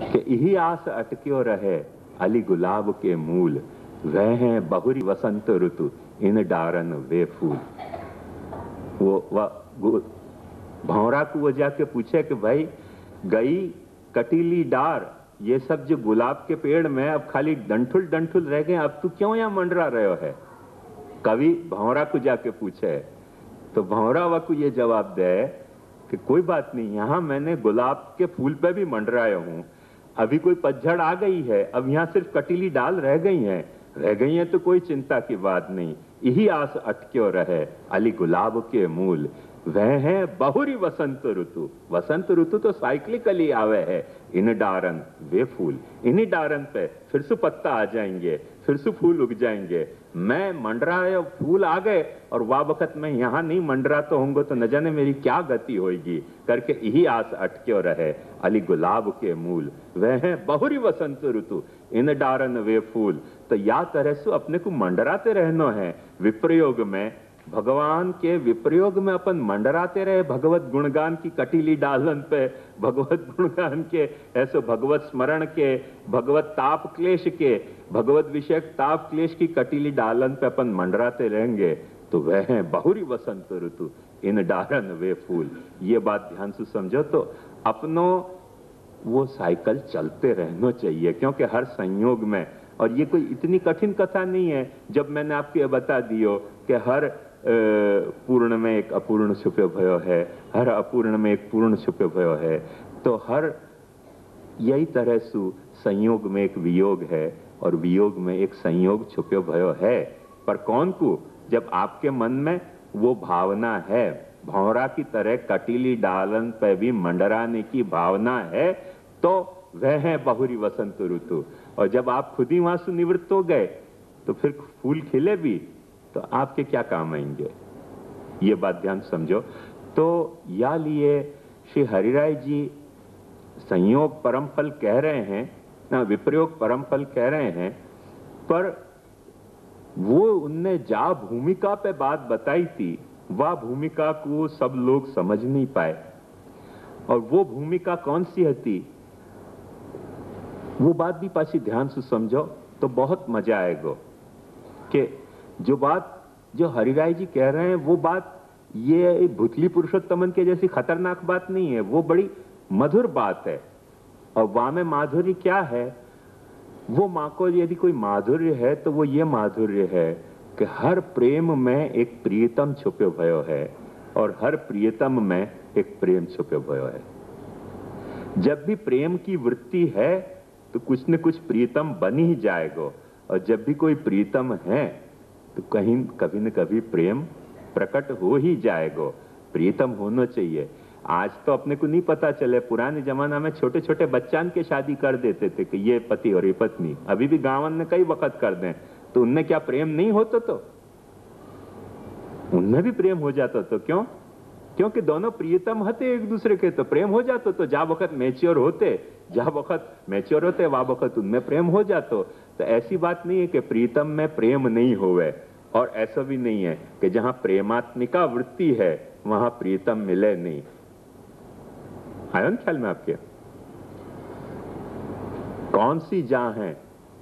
कि यही आस अटक्यो रहे अली गुलाब के मूल, वह हैं बहुरी वसंत ऋतु इन डारन वे फूल। वो भौरा को वो जाके पूछे कि भाई गई कटीली डार, ये सब जो गुलाब के पेड़ में अब खाली डंठुल डंठुल रह गए, अब तू क्यों यहाँ मंडरा रहे है? कवि भौरा को जाके पूछे तो भौरा को ये जवाब दे कि कोई बात नहीं, यहाँ मैंने गुलाब के फूल पे भी मंडराया हूँ। अभी कोई पतझड़ आ गई है, अब यहाँ सिर्फ कटीली डाल रह गई हैं तो कोई चिंता की बात नहीं। यही आस अटक्यो रहे अली गुलाब के मूल, वह है बहुरी वसंत ऋतु। वसंत ऋतु तो साइक्लिकली आवे है। इन डारन वे फूल, इन्हीं डारन पे फिर से पत्ता आ जाएंगे, फिर से फूल उग जाएंगे। मैं मंडरा फूल आ गए और वाह वक्त में यहाँ नहीं मंडरा तो होंगे तो न जाने मेरी क्या गति होगी करके यही आस अटक्यो रहे अली गुलाब के मूल, वह है बहुरी वसंत ऋतु इन डारन वे फूल। तो या तरह से अपने को मंडराते रहना है विप्रयोग में, भगवान के विप्रयोग में अपन मंडराते रहे भगवत गुणगान की कटीली डालन पे, भगवत गुणगान के ऐसे भगवत स्मरण के, भगवत ताप क्लेश के, भगवत विषयक ताप क्लेश की कटीली डालन पे अपन मंडराते रहेंगे तो वह है बहुरी वसंत ऋतु इन डारन वे फूल। ये बात ध्यान से समझो तो अपनो वो साइकिल चलते रहना चाहिए, क्योंकि हर संयोग में, और ये कोई इतनी कठिन कथा नहीं है जब मैंने आपको ये बता दियो कि हर पूर्ण में एक अपूर्ण छुपे भयो है, हर अपूर्ण में एक पूर्ण छुपे भयो है, तो हर यही तरह से संयोग में एक वियोग है और वियोग में एक संयोग छुपे भयो है। पर कौन को? जब आपके मन में वो भावना है, भौरा की तरह कटीली डालन पे भी मंडराने की भावना है, तो वह है बहुरी वसंत ऋतु। और जब आप खुद ही वहां से निवृत्त हो गए तो फिर फूल खिले भी तो आपके क्या काम आएंगे? ये बात ध्यान समझो। तो या लिए श्री हरिराय जी संयोग परम फल कह रहे हैं ना, विप्रयोग परम फल कह रहे हैं, पर वो उनने जा भूमिका पे बात बताई थी, वह भूमिका को सब लोग समझ नहीं पाए। और वो भूमिका कौन सी थी, वो बात भी पासी ध्यान से समझो तो बहुत मजा आएगा। कि जो बात जो हरिराय जी कह रहे हैं वो बात ये भुतली पुरुषोत्तमन के जैसी खतरनाक बात नहीं है, वो बड़ी मधुर बात है। और वहां में माधुर्य क्या है? वो माँ को यदि कोई माधुर्य है तो वो ये माधुर्य है कि हर प्रेम में एक प्रियतम छुपे भयो है और हर प्रियतम में एक प्रेम छुपे भयो है। जब भी प्रेम की वृत्ति है तो कुछ न कुछ प्रियतम बन ही जाएगा, और जब भी कोई प्रियतम है तो कहीं कभी न कभी प्रेम प्रकट हो ही जाएगा। प्रियतम होना चाहिए। आज तो अपने को नहीं पता चले, पुराने जमाना में छोटे छोटे बच्चान के शादी कर देते थे कि ये पति और ये पत्नी, अभी भी गांवन में कई वक्त कर दें तो उनमें क्या प्रेम नहीं होता? तो उनमें भी प्रेम हो जाता। तो क्यों? क्योंकि दोनों प्रियतम होते एक दूसरे के, तो प्रेम हो जाता। तो जा वक्त मैच्योर होते, वह वक्त उनमें प्रेम हो जाता। तो ऐसी बात नहीं है कि प्रीतम में प्रेम नहीं होवे, और ऐसा भी नहीं है कि जहां प्रेमात्मिका वृत्ति है वहां प्रीतम मिले नहीं। आयो ना ख्याल में आपके? कौन सी जहां है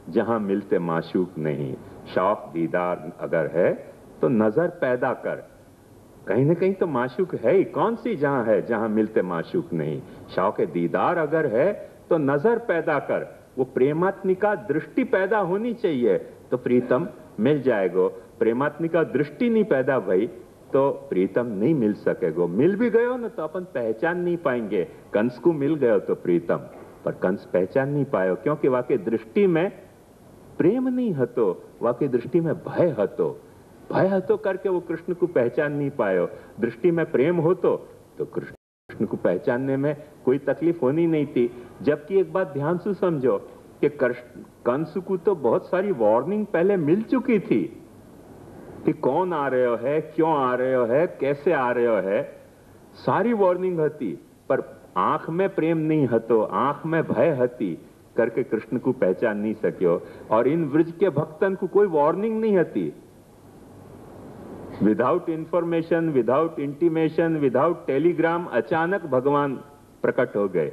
जहां मिलते माशूक नहीं? शौक दीदार अगर है तो नजर पैदा कर, कहीं ना कहीं तो माशूक है ही। कौन सी जहां है जहां मिलते माशूक नहीं? शौक दीदार अगर है तो नजर पैदा कर, वो प्रेमात्मिका दृष्टि पैदा होनी चाहिए तो प्रीतम मिल जाएगा। प्रेमात्मिका दृष्टि नहीं पैदा भाई तो प्रीतम नहीं मिल सकेगा। मिल भी गयो ना तो अपन पहचान नहीं पाएंगे। कंस को मिल गयो तो प्रीतम, पर कंस पहचान नहीं पायो, क्योंकि वाकई दृष्टि में प्रेम नहीं हतो, वाकई दृष्टि में भय हतो। भय हतो करके वो कृष्ण को पहचान नहीं पायो। दृष्टि में प्रेम हो तो कृष्ण को पहचानने में कोई तकलीफ होनी नहीं थी। जबकि एक बात ध्यान से समझो कि कंस को तो बहुत सारी वार्निंग पहले मिल चुकी थी कि कौन आ रहे हो है, क्यों आ रहे हो है, कैसे आ रहे हो है, सारी वार्निंग हती, पर आंख में प्रेम नहीं हतो, आंख में भय हती करके कृष्ण को पहचान नहीं सकियो। और इन व्रज के भक्तन को कोई वार्निंग नहीं हती, without information, without intimation, without Telegram अचानक भगवान प्रकट हो गए।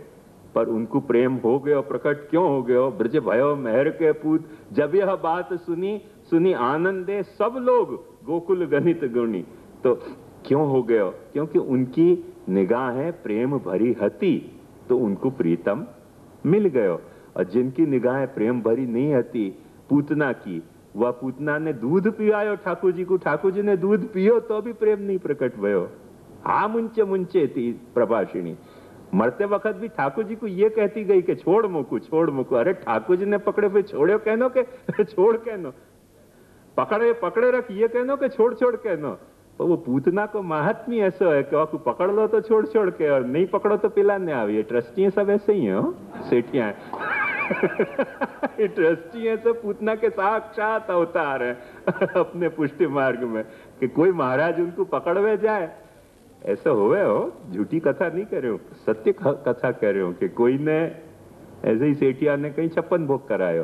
पर उनको प्रेम हो गयो, प्रकट क्यों हो गयो? ब्रज भयो मेहर के पूत, जब यह बात सुनी, सुनी आनंदे सब लोग गोकुल गणित गुणी। तो क्यों हो गयो? क्योंकि उनकी निगाहें प्रेम भरी हती, तो उनको प्रीतम मिल गयो। और जिनकी निगाहें प्रेम भरी नहीं हती, पूतना की, वह पूतना ने दूध पियायो ठाकुर जी को, ठाकुर जी ने दूध पियो तो भी प्रेम नहीं प्रकट भयो। हा मुंचे मुंचे थी प्रभाषिणी। मरते वक्त भी ठाकुर जी को ये कहती गई कि छोड़ मुकू, छोड़ मुकू। अरे ठाकुर जी ने पकड़े फिर छोड़ो कहनो के छोड़ कहनो, पकड़े पकड़े रख ये कहनो के छोड़ छोड़ कहनो। तो वो पूतना को महात्म्य ऐसा है कि आपको पकड़ लो तो छोड़ छोड़ के, और नहीं पकड़ो तो पिलाने आवी। ट्रस्टी सब ऐसे ही है, सेठियां ट्रस्टी है तो पूतना के साक्षात अवतार है अपने पुष्टि मार्ग में, कि कोई महाराज उनको पकड़वे जाए। ऐसा होवे हो, झूठी कथा नहीं कर रहे हो, सत्य कथा कह रहे हो कि कोई ने ऐसे ही सेठिया ने कहीं 56 भोग करायो,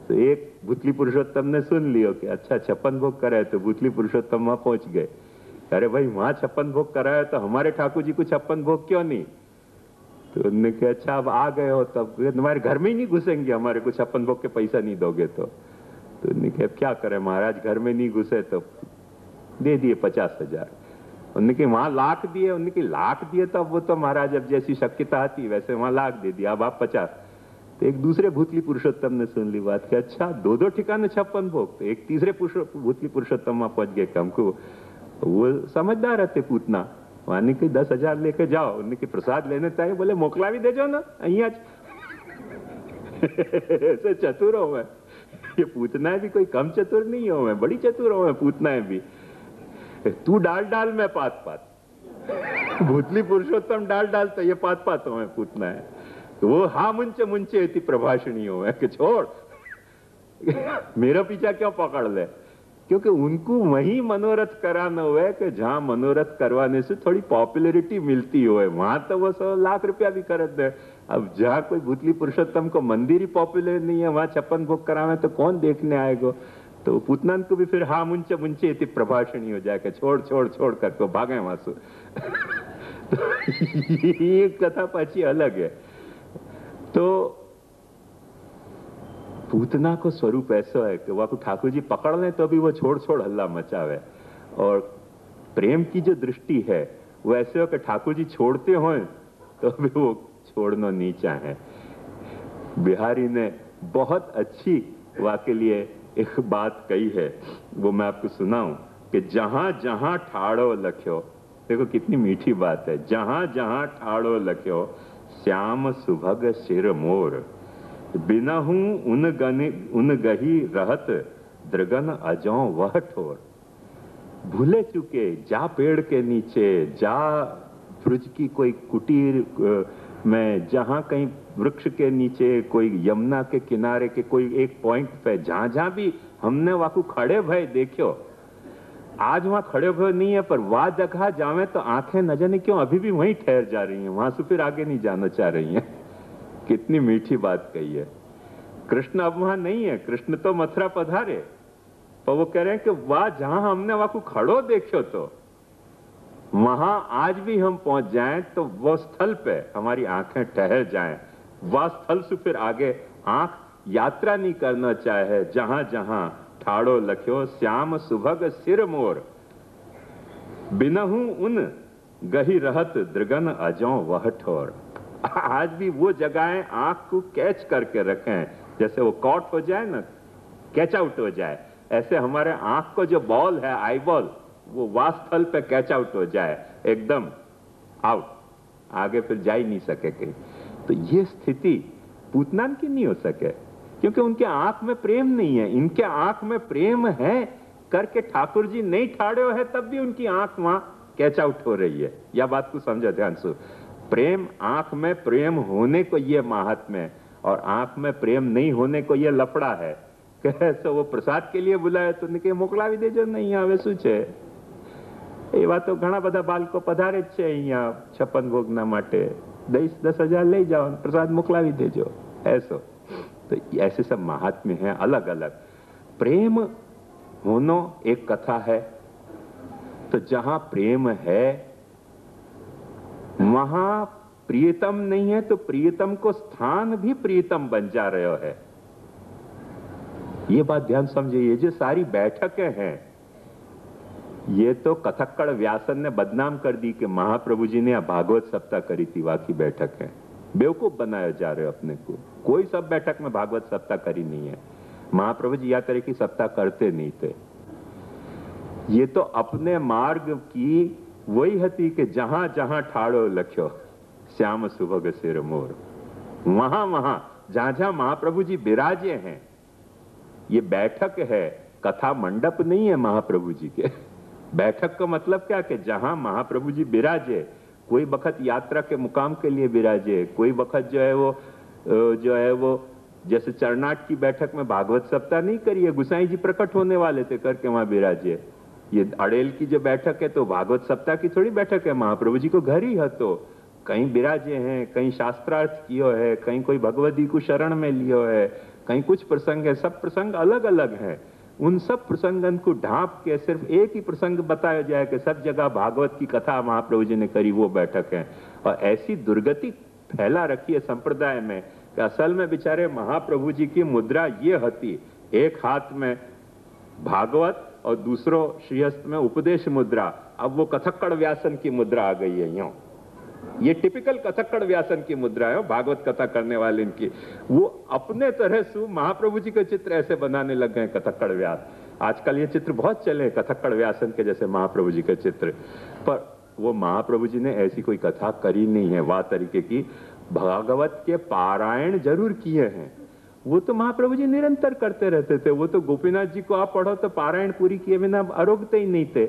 तो एक भूतली पुरुषोत्तम ने सुन लियो कि अच्छा 56 भोग कराए, तो भूतली पुरुषोत्तम वहां पहुंच गए। अरे भाई वहां 56 भोग कराया तो हमारे ठाकुर जी को 56 भोग क्यों नहीं? तो उन्होंने कहा अच्छा अब आ गए हो तब तुम्हारे घर में ही नहीं घुसेंगे, हमारे को 56 भोग के पैसा नहीं दोगे तो। उन्होंने कहा क्या करें महाराज, घर में नहीं घुसे तो दे दिए 50,000। उन्होंने कहा वहां लाख दिए, उन्होंने कहा लाख दिए तो अब वो तो महाराज अब जैसी शक्यता आती वैसे वहां लाख दे दिया, अब आप 50। तो एक दूसरे भूतली पुरुषोत्तम ने सुन ली बात कि अच्छा 2-2 ठिकाने 56 भोग। तो एक तीसरे भूतली पुरुषोत्तम वहां पहुंच गए। हमको वो समझदार रहते पूतना, वहां के 10,000 लेके जाओ, उनके प्रसाद लेने चाहिए, बोले मोकला भी दे जाओ ना अहिया ऐसे चतुर हो मैं, ये पूतना भी कोई कम चतुर नहीं हो, मैं बड़ी चतुर हो मैं पूतना भी। तू डाल डाल मैं पात पात भूतली पुरुषोत्तम डाल डाल तो ये पात पात हो मैं पूतना है। तो वो हा मुंचे मुंचे थी प्रभाषणी हो कि छोड़ मेरा पीछा क्यों पकड़ ले, क्योंकि उनको वही मनोरथ कराना हुआ है कि जहां मनोरथ करवाने से थोड़ी पॉपुलैरिटी मिलती हो, वहां तो वो 100 लाख रुपया भी कर दे। अब जहां कोई भूतली पुरुषोत्तम को मंदिर ही पॉपुलर नहीं है, वहां 56 भोग करावे तो कौन देखने आएगा? तो पूतनन को भी फिर हा मुंचे मुंचे थी प्रभाषणी हो जाए कि छोड़ छोड़ छोड़ करके भागे वहां से ये कथा पाची अलग है। तो पूतना को स्वरूप ऐसा है कि वह ठाकुर जी पकड़ लें तो भी वो छोड़ छोड़ हल्ला मचावे। और प्रेम की जो दृष्टि है वो ऐसे हो कि ठाकुर जी छोड़ते हो तो भी वो छोड़ना नहीं चाहे। बिहारी ने बहुत अच्छी वाके लिए एक बात कही है, वो मैं आपको सुनाऊं कि जहां जहां ठाड़ो लख्यो, देखो कितनी मीठी बात है, जहां जहां ठाड़ो लख्यो श्याम सुभग सिर मोर, बिनहू उन गही रहत द्रगन अजौ वह ठोर। भूले चुके जा पेड़ के नीचे, जा ब्रज की कोई कुटीर में, जहां कहीं वृक्ष के नीचे, कोई यमुना के किनारे के कोई एक पॉइंट पे, जहां जहां भी हमने वाकू खड़े भय देखो, आज वहां खड़े भय नहीं है, पर वह जगह जावे तो आंखें न जाने क्यों अभी भी वहीं ठहर जा रही हैं, वहां से फिर आगे नहीं जाना चाह रही हैं। कितनी मीठी बात कही है। कृष्ण अब वहां नहीं है, कृष्ण तो मथुरा पधारे, पर वो कह रहे हैं कि वाह जहां हमने वाकू खड़ो देखो तो वहां आज भी हम पहुंच जाएं तो वो स्थल पे हमारी आंखें ठहर जाएं, वह स्थल से फिर आगे आंख यात्रा नहीं करना चाहे। जहां जहां ठाड़ो लख्यो श्याम सुभग सिर मोर, बिनहू उन गही रहत द्रगन अजौ वह ठोर। आज भी वो जगहें आंख को कैच करके रखें, जैसे वो कॉट हो जाए ना, कैच आउट हो जाए, ऐसे हमारे आंख को जो बॉल है, आई बॉल, वो वास्थल पे कैच आउट हो जाए, एकदम आउट, आगे फिर जा ही नहीं सके कहीं। तो ये स्थिति पूतनान की नहीं हो सके, क्योंकि उनके आंख में प्रेम नहीं है। इनके आंख में प्रेम है करके ठाकुर जी नहीं ठाड़े है, तब भी उनकी आंख वहां कैच आउट हो रही है। यह बात को समझो ध्यान से। प्रेम, आंख में प्रेम होने को यह महात्म्य है, और आंख में प्रेम नहीं होने को यह लफड़ा है। कैसे वो प्रसाद के लिए बुलाए तो उनके मोकला भी देजो नहीं आवे શું છે એવા તો ઘણા બધા બાળકો પધારે જ છે અહીંયા 56 ભોગના માટે, 10,000 લઈ જાઓ, પ્રસાદ મોકલાવી દેજો, ऐसो। तो ऐसे सब महात्म्य हैं अलग अलग। प्रेम होनो एक कथा है, तो जहां प्रेम है वहां प्रियतम नहीं है, तो प्रियतम को स्थान भी प्रियतम बन जा रहे है। ये बात ध्यान समझिए। ये जो सारी बैठकें हैं, ये तो कथक्कड़ व्यासन ने बदनाम कर दी कि महाप्रभु जी ने भागवत सप्ताह करी थी। वाकई बैठक है, बेवकूफ बनाया जा रहे हो अपने को। कोई सब बैठक में भागवत सप्ताह करी नहीं है। महाप्रभु जी या तरह की सप्ताह करते नहीं थे। ये तो अपने मार्ग की वही हती कि जहां जहां ठाड़ो लख्यो श्याम सुभग सिर मोर, वहां वहां जहां जहां महाप्रभु जी विराजे हैं। ये बैठक है, कथा मंडप नहीं है महाप्रभु जी के। बैठक का मतलब क्या कि जहां महाप्रभु जी विराजे, कोई वक्त यात्रा के मुकाम के लिए विराजे, कोई वक्त जो है वो जैसे चरनाट की बैठक में भागवत सप्ताह नहीं करिए, गुसाई जी प्रकट होने वाले थे करके वहां विराजे। ये अड़ेल की जो बैठक है तो भागवत सप्ताह की थोड़ी बैठक है, महाप्रभु जी को घर ही है, तो कहीं विराजे हैं, कहीं शास्त्रार्थ कियो है, कहीं कोई भगवती को शरण में लियो है, कहीं कुछ प्रसंग है। सब प्रसंग अलग अलग है। उन सब प्रसंगन को ढांप के सिर्फ एक ही प्रसंग बताया जाए कि सब जगह भागवत की कथा महाप्रभु जी ने करी, वो बैठक है। और ऐसी दुर्गति फैला रखी है संप्रदाय में कि असल में बेचारे महाप्रभु जी की मुद्रा ये हती, एक हाथ में भागवत और दूसरो श्रीहस्त में उपदेश मुद्रा। अब वो कथक्कड़ व्यासन की मुद्रा आ गई है। यूं ये टिपिकल कथक्कड़ व्यासन की मुद्रा है भागवत कथा करने वाले इनकी। वो अपने तरह से महाप्रभु जी के चित्र ऐसे बनाने लग गए कथक्कड़ व्यास। आजकल ये चित्र बहुत चले कथक्कड़ व्यासन के जैसे महाप्रभु जी के चित्र, पर वो महाप्रभु जी ने ऐसी कोई कथा करी नहीं है। वाह तरीके की भागवत के पारायण जरूर किए हैं, वो तो महाप्रभु जी निरंतर करते रहते थे। वो तो गोपीनाथ जी को आप पढ़ो तो पारायण पूरी किए बिना आरोग्यते ही नहीं थे।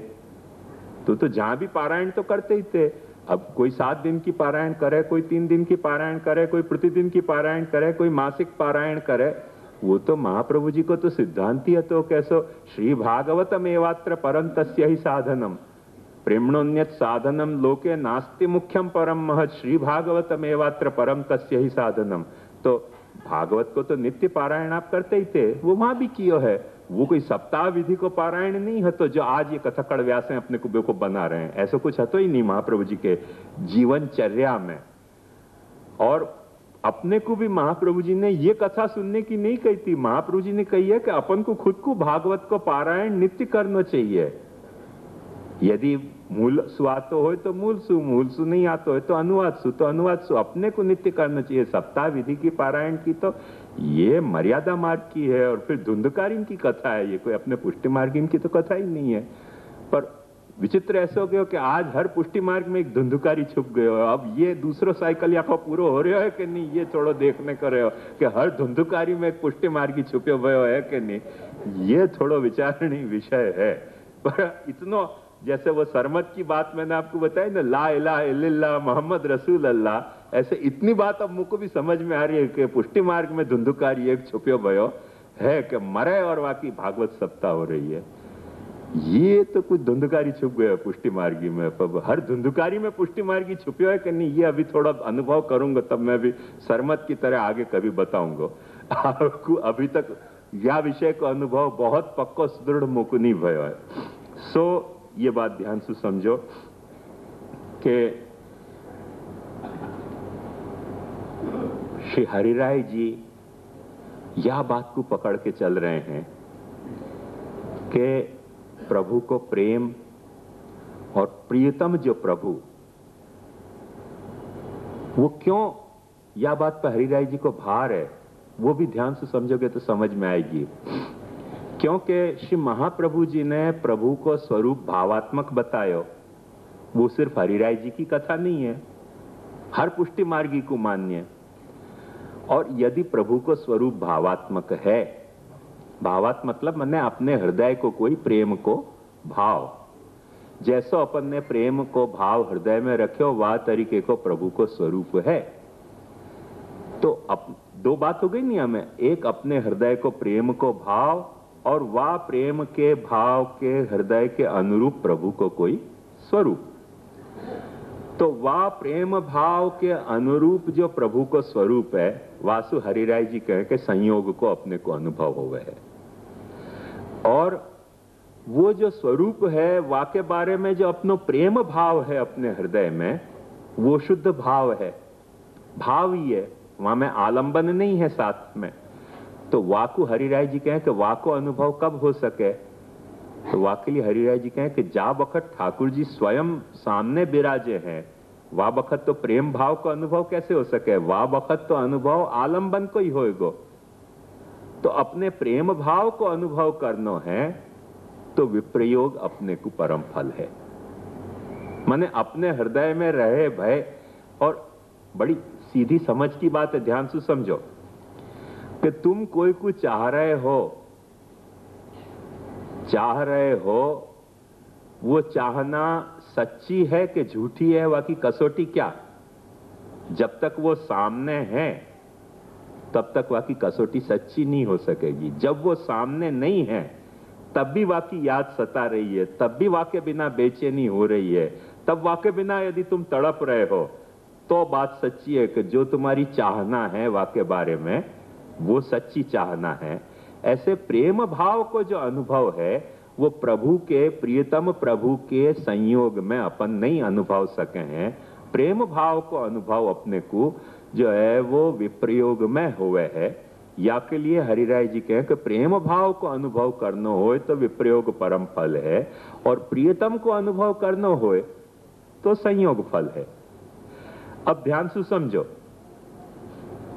तो जहां भी पारायण तो करते ही थे। अब कोई 7 दिन की पारायण करे, कोई 3 दिन की पारायण करे, कोई प्रतिदिन की पारायण करे, कोई मासिक पारायण करे, वो तो महाप्रभु जी को तो सिद्धांत ही तो कैसो श्री भागवतम एवात्र परम तस्य ही साधनम प्रेमणोन्यत साधनम लोके नास्ति मुख्यम परम महत् श्री भागवतम एवात्र परम तस्य ही साधनम। तो भागवत को तो नित्य पारायण आप करते ही थे, वो वहां भी कियो है। वो कोई सप्ताह विधि को पारायण नहीं है तो जो आज ये कथक्कड़ व्यास हैं अपने को बेवकूफ बना रहे हैं। ऐसा कुछ है तो ही नहीं महाप्रभु जी के जीवनचर्या में। और अपने को भी महाप्रभु जी ने ये कथा सुनने की नहीं कही थी। महाप्रभु जी ने कही है कि अपन को खुद को भागवत को पारायण नित्य करना चाहिए। यदि मूल सु आतो हो तो मूल सु नहीं आतो हो तो अनुवाद सु अपने को नित्य करना चाहिए। सप्ताह विधि की पारायण की तो ये मर्यादा मार्ग की है और फिर धुंधकारी की कथा है, ये कोई अपने पुष्टि मार्ग की तो कथा ही नहीं है। पर विचित्र ऐसा हो गया कि आज हर पुष्टि मार्ग में एक धुंधकारी छुप गए हो। अब ये दूसरो साइकिल या को पूरा हो रहा है कि नहीं, ये थोड़ा देखने कर रहे हो कि हर धुंधकारी में एक पुष्टि मार्गी छुपे हुए है कि नहीं, ये थोड़ा विचारणीय विषय है। पर इतना जैसे वो सरमत की बात मैंने आपको बताई ना, ला इलाहा इल्लल्लाह मोहम्मद रसूल अल्लाह, ऐसे इतनी बात अब मुझको भी समझ में आ रही है कि पुष्टि मार्ग में धुंधकारी एक छुपे भयो है कि मरे और वाकई भागवत सप्ताह हो रही है। ये तो कुछ धुंधकारी छुप गया पुष्टि मार्गी में। पर हर धुंधकारी में पुष्टि मार्गी छुपे है कि नहीं, ये अभी थोड़ा अनुभव करूंगा, तब मैं भी सरमत की तरह आगे कभी बताऊंगा आपको। अभी तक यह विषय का अनुभव बहुत पक्का सुदृढ़ मुझको नहीं भयो है। सो ये बात ध्यान से समझो कि श्री हरिराय जी यह बात को पकड़ के चल रहे हैं कि प्रभु को प्रेम और प्रियतम जो प्रभु, वो क्यों, यह बात पर हरिराय जी को भार है, वो भी ध्यान से समझोगे तो समझ में आएगी। क्योंकि श्री महाप्रभु जी ने प्रभु को स्वरूप भावात्मक बतायो, वो सिर्फ हरिराय जी की कथा नहीं है, हर पुष्टि मार्गी को मान्य। और यदि प्रभु को स्वरूप भावात्मक है, भावात्मक मतलब मैंने अपने हृदय को कोई प्रेम को भाव, जैसो अपन ने प्रेम को भाव हृदय में रखे वह तरीके को प्रभु को स्वरूप है। तो अब 2 बात हो गई नहीं हमें, एक अपने हृदय को प्रेम को भाव और वह प्रेम के भाव के हृदय के अनुरूप प्रभु को कोई स्वरूप। तो वह प्रेम भाव के अनुरूप जो प्रभु को स्वरूप है, वासु हरिराय जी कहे कि संयोग को अपने को अनुभव हो गए। और वो जो स्वरूप है, वा के बारे में जो अपनो प्रेम भाव है अपने हृदय में, वो शुद्ध भाव है, भाव ही है, वहां में आलंबन नहीं है साथ में। तो वा को हरिराय जी कहें कि वा को अनुभव कब हो सके, तो वा के लिए हरिराय जी कहें कि जा बखत ठाकुर जी स्वयं सामने विराजे हैं, वा बखत तो प्रेम भाव का अनुभव कैसे हो सके, वा बखत तो अनुभव आलंबन को ही होएगो। तो अपने प्रेम भाव को अनुभव करनो है तो विप्रयोग अपने को परम फल है। माने अपने हृदय में रहे भय, और बड़ी सीधी समझ की बात है, ध्यान से समझो कि तुम कोई को चाह रहे हो, वो चाहना सच्ची है कि झूठी है, बाकी कसौटी क्या? जब तक वो सामने है तब तक वाकी कसौटी सच्ची नहीं हो सकेगी। जब वो सामने नहीं है तब भी वाकी याद सता रही है, तब भी वाके बिना बेचैनी हो रही है, तब वाके बिना यदि तुम तड़प रहे हो, तो बात सच्ची है कि जो तुम्हारी चाहना है वाके बारे में वो सच्ची चाहना है। ऐसे प्रेम भाव को जो अनुभव है वो प्रभु के, प्रियतम प्रभु के संयोग में अपन नहीं अनुभव सके हैं। प्रेम भाव को अनुभव अपने को जो है वो विप्रयोग में हुए है। या के लिए हरिराय जी कहें कि प्रेम भाव को अनुभव करना हो तो विप्रयोग परम फल है, और प्रियतम को अनुभव करना हो तो संयोग फल है। अब ध्यान से समझो,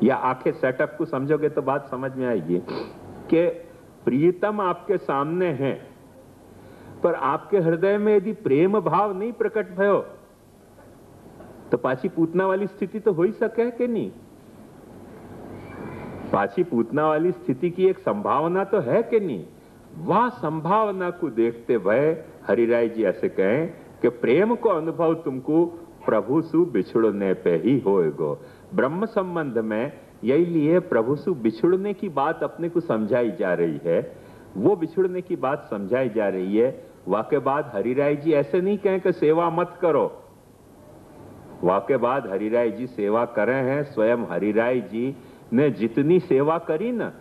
या आखे सेटअप को समझोगे तो बात समझ में आएगी कि प्रियतम आपके सामने है, पर आपके हृदय में यदि प्रेम भाव नहीं प्रकट भयो तो पाछी पूतना वाली स्थिति तो हो ही सके कि नहीं? पाछी पूतना वाली स्थिति की एक संभावना तो है कि नहीं? वह संभावना को देखते हुए हरिराय जी ऐसे कहें कि प्रेम को अनुभव तुमको प्रभु सु बिछुड़ने पे ही होएगो। ब्रह्म संबंध में यही लिए प्रभु सु बिछुड़ने की बात अपने को समझाई जा रही है, वो बिछुड़ने की बात समझाई जा रही है। वाके बाद हरिराय जी ऐसे नहीं कहें कि सेवा मत करो, वाके बाद हरिराय जी सेवा करे हैं। स्वयं हरिराय जी ने जितनी सेवा करी ना,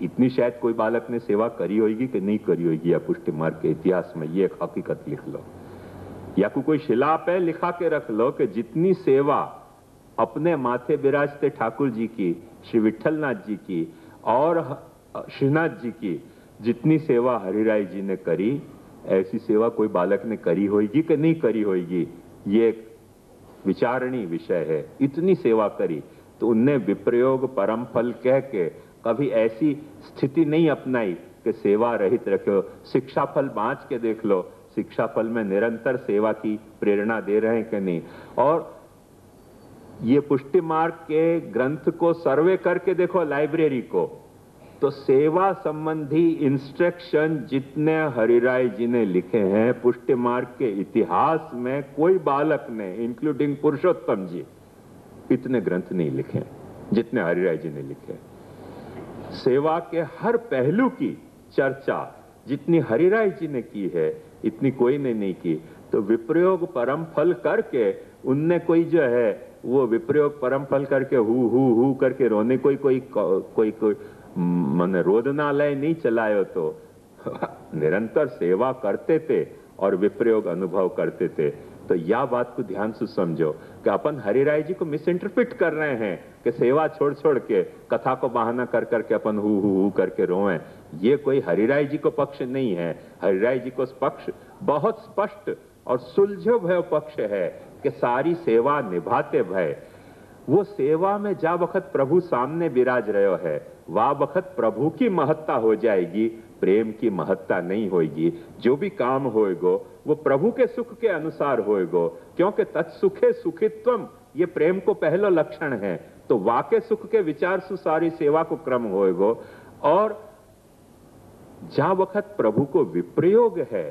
इतनी शायद कोई बालक ने सेवा करी होगी कि नहीं करी होगी, या पुष्टि मार्ग के इतिहास में ये एक हकीकत लिख लो, या कोई शिला पे लिखा के रख लो कि जितनी सेवा अपने माथे विराजते ठाकुर जी की, श्री विठलनाथ जी की और श्रीनाथ जी की, जितनी सेवा हरिराय जी ने करी, ऐसी सेवा कोई बालक ने करी होगी कि नहीं करी होगी, ये एक विचारणीय विषय है। इतनी सेवा करी तो उनने विप्रयोग परम फल कह के कभी ऐसी स्थिति नहीं अपनाई कि सेवा रहित रखो। शिक्षा फल बांच के देख लो, शिक्षा फल में निरंतर सेवा की प्रेरणा दे रहे हैं कि नहीं। और ये पुष्टि मार्ग के ग्रंथ को सर्वे करके देखो, लाइब्रेरी को, तो सेवा संबंधी इंस्ट्रक्शन जितने हरिराय जी ने लिखे हैं पुष्टि मार्ग के इतिहास में कोई बालक ने, इंक्लूडिंग पुरुषोत्तम जी, इतने ग्रंथ नहीं लिखे जितने हरिराय जी ने लिखे। सेवा के हर पहलू की चर्चा जितनी हरिराय जी ने की है इतनी कोई ने नहीं की। तो विप्रयोग परम फल करके उनने कोई जो है वो विप्रयोग परम फल करके हु करके रोने कोई मन रोदनालय नहीं चलायो, तो निरंतर सेवा करते थे और विप्रयोग अनुभव करते थे। तो यह बात को ध्यान से समझो कि अपन हरिराय जी को मिस इंटरप्रेट कर रहे हैं कि सेवा छोड़ छोड़ के कथा को बहाना कर करके अपन हु करके रोएं। ये कोई हरिराय जी को पक्ष नहीं है। हरिराय जी को पक्ष बहुत स्पष्ट और सुलझो भय पक्ष है कि सारी सेवा निभाते भय, वो सेवा में जा वक्त प्रभु सामने विराज रहे है, वह वक्त प्रभु की महत्ता हो जाएगी, प्रेम की महत्ता नहीं होगी। जो भी काम होएगो वो प्रभु के सुख के अनुसार होएगो, क्योंकि तत्सुखे सुखित्वम ये प्रेम को पहला लक्षण है। तो वाके सुख के विचार से सारी सेवा को क्रम होएगो। और जहां वक्त प्रभु को विप्रयोग है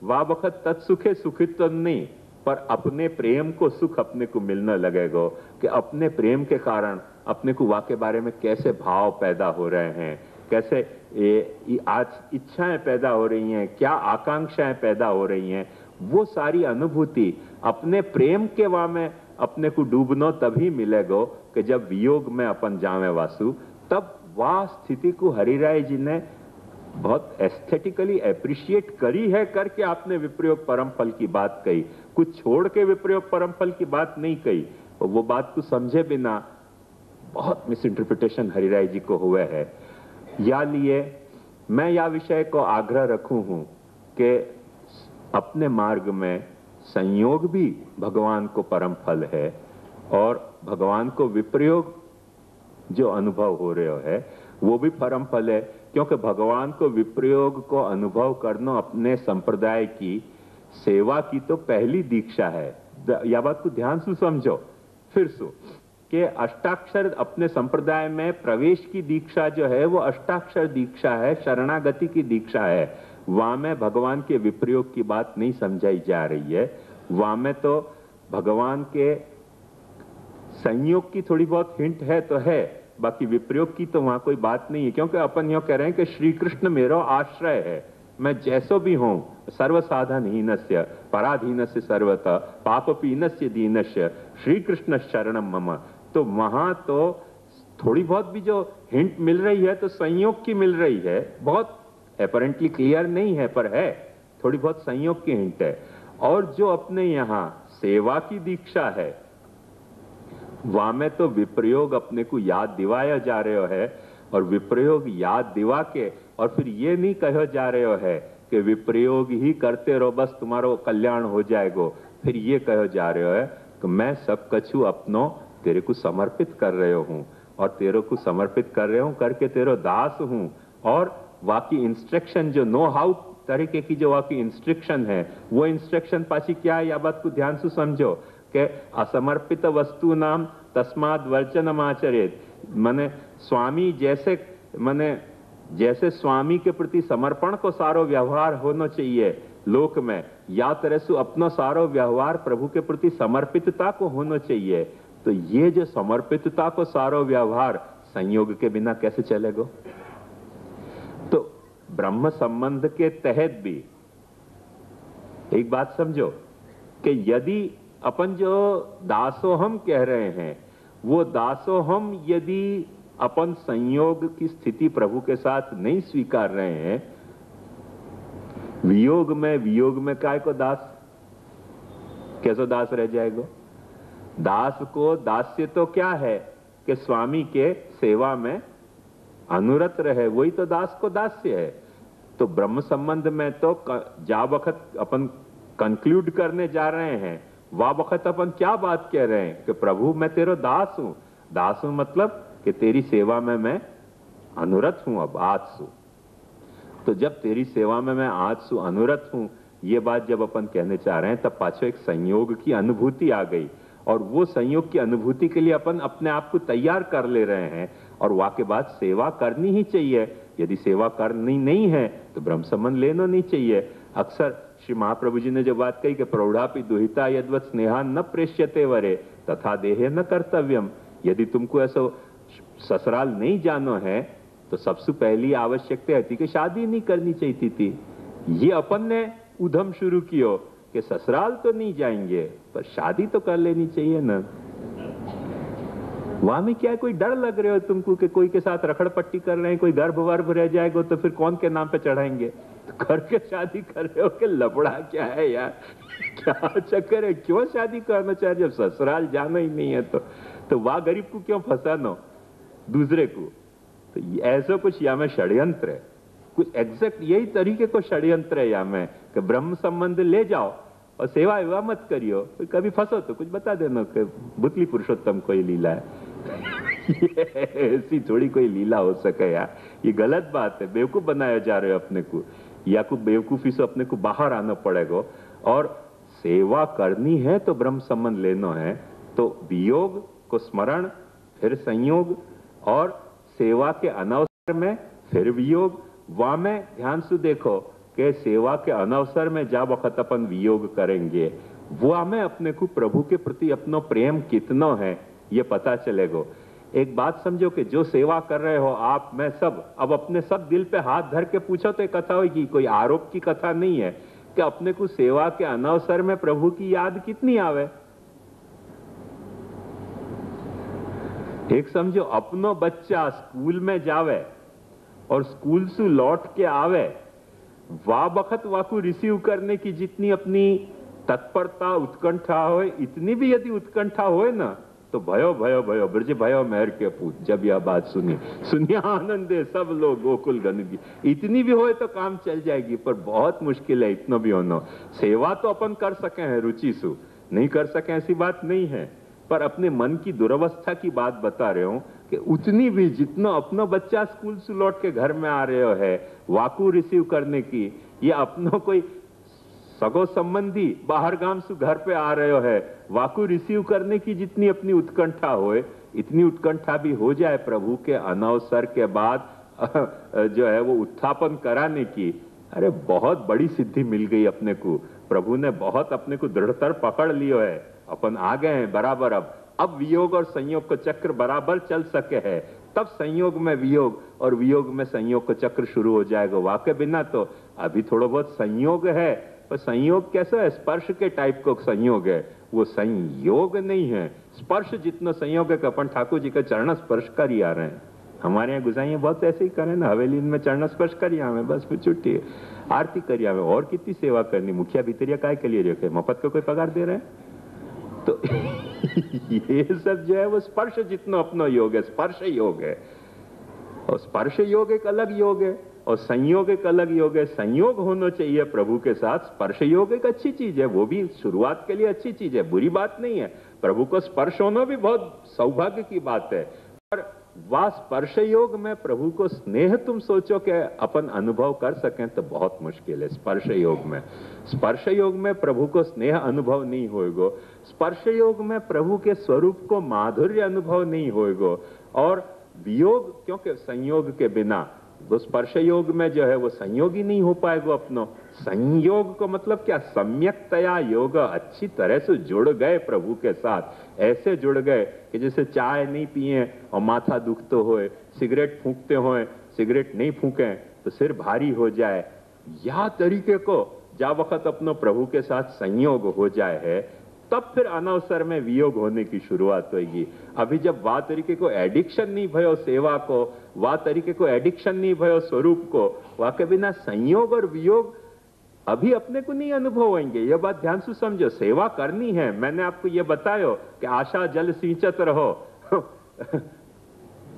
वह वक्त तत्सुखे सुखित्व नहीं, पर अपने प्रेम को सुख अपने को मिलने लगेगा कि अपने प्रेम के कारण अपने को वाके बारे में कैसे भाव पैदा हो रहे हैं, कैसे आज इच्छाएं पैदा हो रही हैं, क्या आकांक्षाएं पैदा हो रही हैं। वो सारी अनुभूति अपने प्रेम के वा में अपने को डूबनो तभी मिलेगो कि जब वियोग में अपन जावे वासु। तब वह स्थिति को हरिराय जी ने बहुत एस्थेटिकली एप्रिशिएट करी है करके आपने विप्रयोग परम फल की बात कही, कुछ छोड़ के विप्रयोग परम फल की बात नहीं कही। और वो बात को समझे बिना बहुत मिस इंटरप्रिटेशन हरिराय जी को हुए है। या लिए मैं या विषय को आग्रह रखूं हूं कि अपने मार्ग में संयोग भी भगवान को परम फल है और भगवान को विप्रयोग जो अनुभव हो रहे है वो भी परम फल है, क्योंकि भगवान को विप्रयोग को अनुभव करना अपने संप्रदाय की सेवा की तो पहली दीक्षा है। यह बात को ध्यान से समझो फिर सो कि अष्टाक्षर अपने संप्रदाय में प्रवेश की दीक्षा जो है वो अष्टाक्षर दीक्षा है, शरणागति की दीक्षा है। वहां में भगवान के विप्रयोग की बात नहीं समझाई जा रही है, वहां में तो भगवान के संयोग की थोड़ी बहुत हिंट है तो है, बाकी विप्रयोग की तो वहां कोई बात नहीं है। क्योंकि अपन यो कह रहे हैं कि श्री कृष्ण मेरो आश्रय है, मैं जैसो भी हूं, सर्वसाधनहीनस्य पराधीनस्य सर्वतः पापपीनस्य दीनस्य श्री कृष्ण शरणम मम। तो वहां तो थोड़ी बहुत भी जो हिंट मिल रही है तो संयोग की मिल रही है, बहुत अपरेंटली क्लियर नहीं है पर है, थोड़ी बहुत संयोग की हिंट है। और जो अपने यहां सेवा की दीक्षा है वहां में तो विप्रयोग अपने को याद दिवाया जा रहे है, और विप्रयोग याद दिवा के और फिर ये नहीं कहो जा रहे है कि विप्रयोग ही करते रहो बस तुम्हारो कल्याण हो जाएगा। फिर ये कहो जा रहे है कि मैं सब कछु अपनो तेरे को समर्पित कर रहे हूं और तेरे को समर्पित कर रहे हूं करके तेरो दास हूं। और वाकी इंस्ट्रक्शन जो नो हाउ तरीके की जो वाकी इंस्ट्रक्शन है वो इंस्ट्रक्शन पासी क्या है, या बात को ध्यान से समझो कि असमर्पित वस्तु नाम तस्माद वर्जनम आचरेत। माने स्वामी जैसे स्वामी के प्रति समर्पण को सारो व्यवहार होना चाहिए लोक में, या तरह से अपना सारो व्यवहार प्रभु के प्रति समर्पितता को होना चाहिए। तो ये जो समर्पितता को सारो व्यवहार संयोग के बिना कैसे चलेगा? तो ब्रह्म संबंध के तहत भी एक बात समझो कि यदि अपन जो दासोहम कह रहे हैं वो दासोहम यदि अपन संयोग की स्थिति प्रभु के साथ नहीं स्वीकार रहे हैं, वियोग में काय को दास, कैसे दास रह जाएगा? दास को दास्य तो क्या है कि स्वामी के सेवा में अनुरत रहे, वही तो दास को दास्य है। तो ब्रह्म संबंध में तो जा वक्त अपन कंक्लूड करने जा रहे हैं, वह वक्त अपन क्या बात कह रहे हैं कि प्रभु मैं तेरा दास हूं। दास हूं मतलब कि तेरी सेवा में मैं अनुरत हूं, अब आज सु। तो जब तेरी सेवा में मैं आज सु अनुरत हूं, ये बात जब अपन कहने चाह रहे हैं तब पाछो एक संयोग की अनुभूति आ गई, और वो संयोग की अनुभूति के लिए अपन अपने आप को तैयार कर ले रहे हैं। और वाके बाद सेवा करनी ही चाहिए, यदि सेवा करनी नहीं है तो ब्रह्म संबंध लेना नहीं चाहिए। अक्सर श्री महाप्रभु जी ने जो बात कही कि प्रौढ़ापि दुहिता यद्वत् स्नेहा न प्रेष्यते वरे तथा देहे न कर्तव्यम। यदि तुमको ऐसा ससुराल नहीं जानो है तो सबसे पहली आवश्यकता थी कि शादी नहीं करनी चाहिए थी। ये अपन ने उधम शुरू कियो कि ससुराल तो नहीं जाएंगे पर शादी तो कर लेनी चाहिए ना। वहां में क्या कोई डर लग रहे हो तुमको कि कोई के साथ रखड़ पट्टी कर रहे हैं, कोई गर्भ वर्भ रह जाएगा तो फिर कौन के नाम पे चढ़ाएंगे? तो करके शादी कर रहे हो कि लफड़ा क्या है यार, क्या चक्कर है, क्यों शादी करना चाहे जब ससुराल जाना ही नहीं है? तो वाह गरीब को क्यों फंसानो दूसरे को? तो ऐसा कुछ या में षड्यंत्र है, कुछ एग्जैक्ट यही तरीके को षड्यंत्र है या में कि ब्रह्म संबंध ले जाओ और सेवा विवाह मत करियो। कभी फंसो तो कुछ बता देना कि बुतली पुरुषोत्तम कोई लीला है। ऐसी थोड़ी कोई लीला हो सके यार, ये गलत बात है। बेवकूफ बनाया जा रहे हो अपने को, या को बेवकूफी से अपने को बाहर आना पड़ेगा। और सेवा करनी है तो ब्रह्म संबंध लेना है तो वियोग को स्मरण, फिर संयोग, और सेवा के अनवसर में फिर वियोग। वहां में ध्यान से देखो कि सेवा के अनवसर में जब वक्त अपन वियोग करेंगे वहां में अपने को प्रभु के प्रति अपना प्रेम कितना है ये पता चलेगा। एक बात समझो कि जो सेवा कर रहे हो आप, मैं सब, अब अपने सब दिल पे हाथ धर के पूछो तो एक कथा होगी, कोई आरोप की कथा नहीं है कि अपने को सेवा के अनवसर में प्रभु की याद कितनी आवे। एक समझो अपनो बच्चा स्कूल में जावे और स्कूल से लौट के आवे, वा बखत वाकू रिसीव करने की जितनी अपनी तत्परता उत्कंठा होए, इतनी भी यदि उत्कंठा होए ना, तो भयो भयो भयो ब्रज भयो मेहर के पूत। जब यह बात सुनी, सुनिया आनंदे सब लोग गोकुल गंदगी, इतनी भी होए तो काम चल जाएगी, पर बहुत मुश्किल है इतना भी होना। सेवा तो अपन कर सके हैं रुचि सु, नहीं कर सके ऐसी बात नहीं है, पर अपने मन की दुर्वस्था की बात बता रहे हूं कि उतनी भी जितना अपना बच्चा स्कूल से लौट के घर में आ रहे है वाकू रिसीव करने की, ये अपनों कोई सगो संबंधी बाहर गांव से घर पे आ रहे है वाकू रिसीव करने की जितनी अपनी उत्कंठा होए, इतनी उत्कंठा भी हो जाए प्रभु के अनवसर के बाद जो है वो उत्थापन कराने की। अरे बहुत बड़ी सिद्धि मिल गई अपने को, प्रभु ने बहुत अपने को दृढ़तर पकड़ लियो है, अपन आ गए हैं बराबर। अब वियोग और संयोग का चक्र बराबर चल सके है, तब संयोग में वियोग और वियोग में संयोग का चक्र शुरू हो जाएगा। वाके बिना तो अभी थोड़ा बहुत संयोग है, पर संयोग कैसा है, स्पर्श के टाइप का संयोग है, वो संयोग नहीं है। स्पर्श जितना संयोग है कि अपन ठाकुर जी का चरण स्पर्श कर ही आ रहे हैं। हमारे यहाँ गुजाइए बहुत ऐसे ही करें ना, हवेली में चरण स्पर्श करिए हमें, बस फिर छुट्टी, आरती करिए हमें, और कितनी सेवा करनी। मुखिया भितरिया काय के लिए रखे, मफत का कोई पगार दे रहे हैं? तो ये सब जो है वो स्पर्श जितना अपना योग है, स्पर्श योग है, और स्पर्श योग एक अलग योग है और संयोग एक अलग योग है। संयोग होना चाहिए प्रभु के साथ, स्पर्श योग एक अच्छी चीज है, वो भी शुरुआत के लिए अच्छी चीज है, बुरी बात नहीं है। प्रभु को स्पर्श होना भी बहुत सौभाग्य की बात है, पर वह स्पर्श योग में प्रभु को स्नेह तुम सोचो कि अपन अनुभव कर सकें तो बहुत मुश्किल है। स्पर्श योग में प्रभु को स्नेह अनुभव नहीं होएगो, स्पर्श योग में प्रभु के स्वरूप को माधुर्य अनुभव नहीं होएगो, और वियोग क्योंकि संयोग के बिना वो स्पर्श योग में जो है वो संयोग ही नहीं हो पाएगा अपनो। संयोग को मतलब क्या, सम्यक्तया योग, अच्छी तरह से जुड़ गए प्रभु के साथ, ऐसे जुड़ गए कि जैसे चाय नहीं पिए और माथा दुखते होए, सिगरेट फूंकते होए, सिगरेट नहीं फूंके तो सिर भारी हो जाए, या तरीके को जा वक्त अपनो प्रभु के साथ संयोग हो जाए है, तब फिर अनवसर में वियोग होने की शुरुआत होगी। अभी जब वाह तरीके को एडिक्शन नहीं भयो सेवा को, वाह तरीके को एडिक्शन नहीं भयो स्वरूप को, वाह के बिना संयोग और वियोग अभी अपने को नहीं अनुभव होंगे। यह बात ध्यान से समझो, सेवा करनी है, मैंने आपको यह बतायो कि आशा जल सिंचत रहो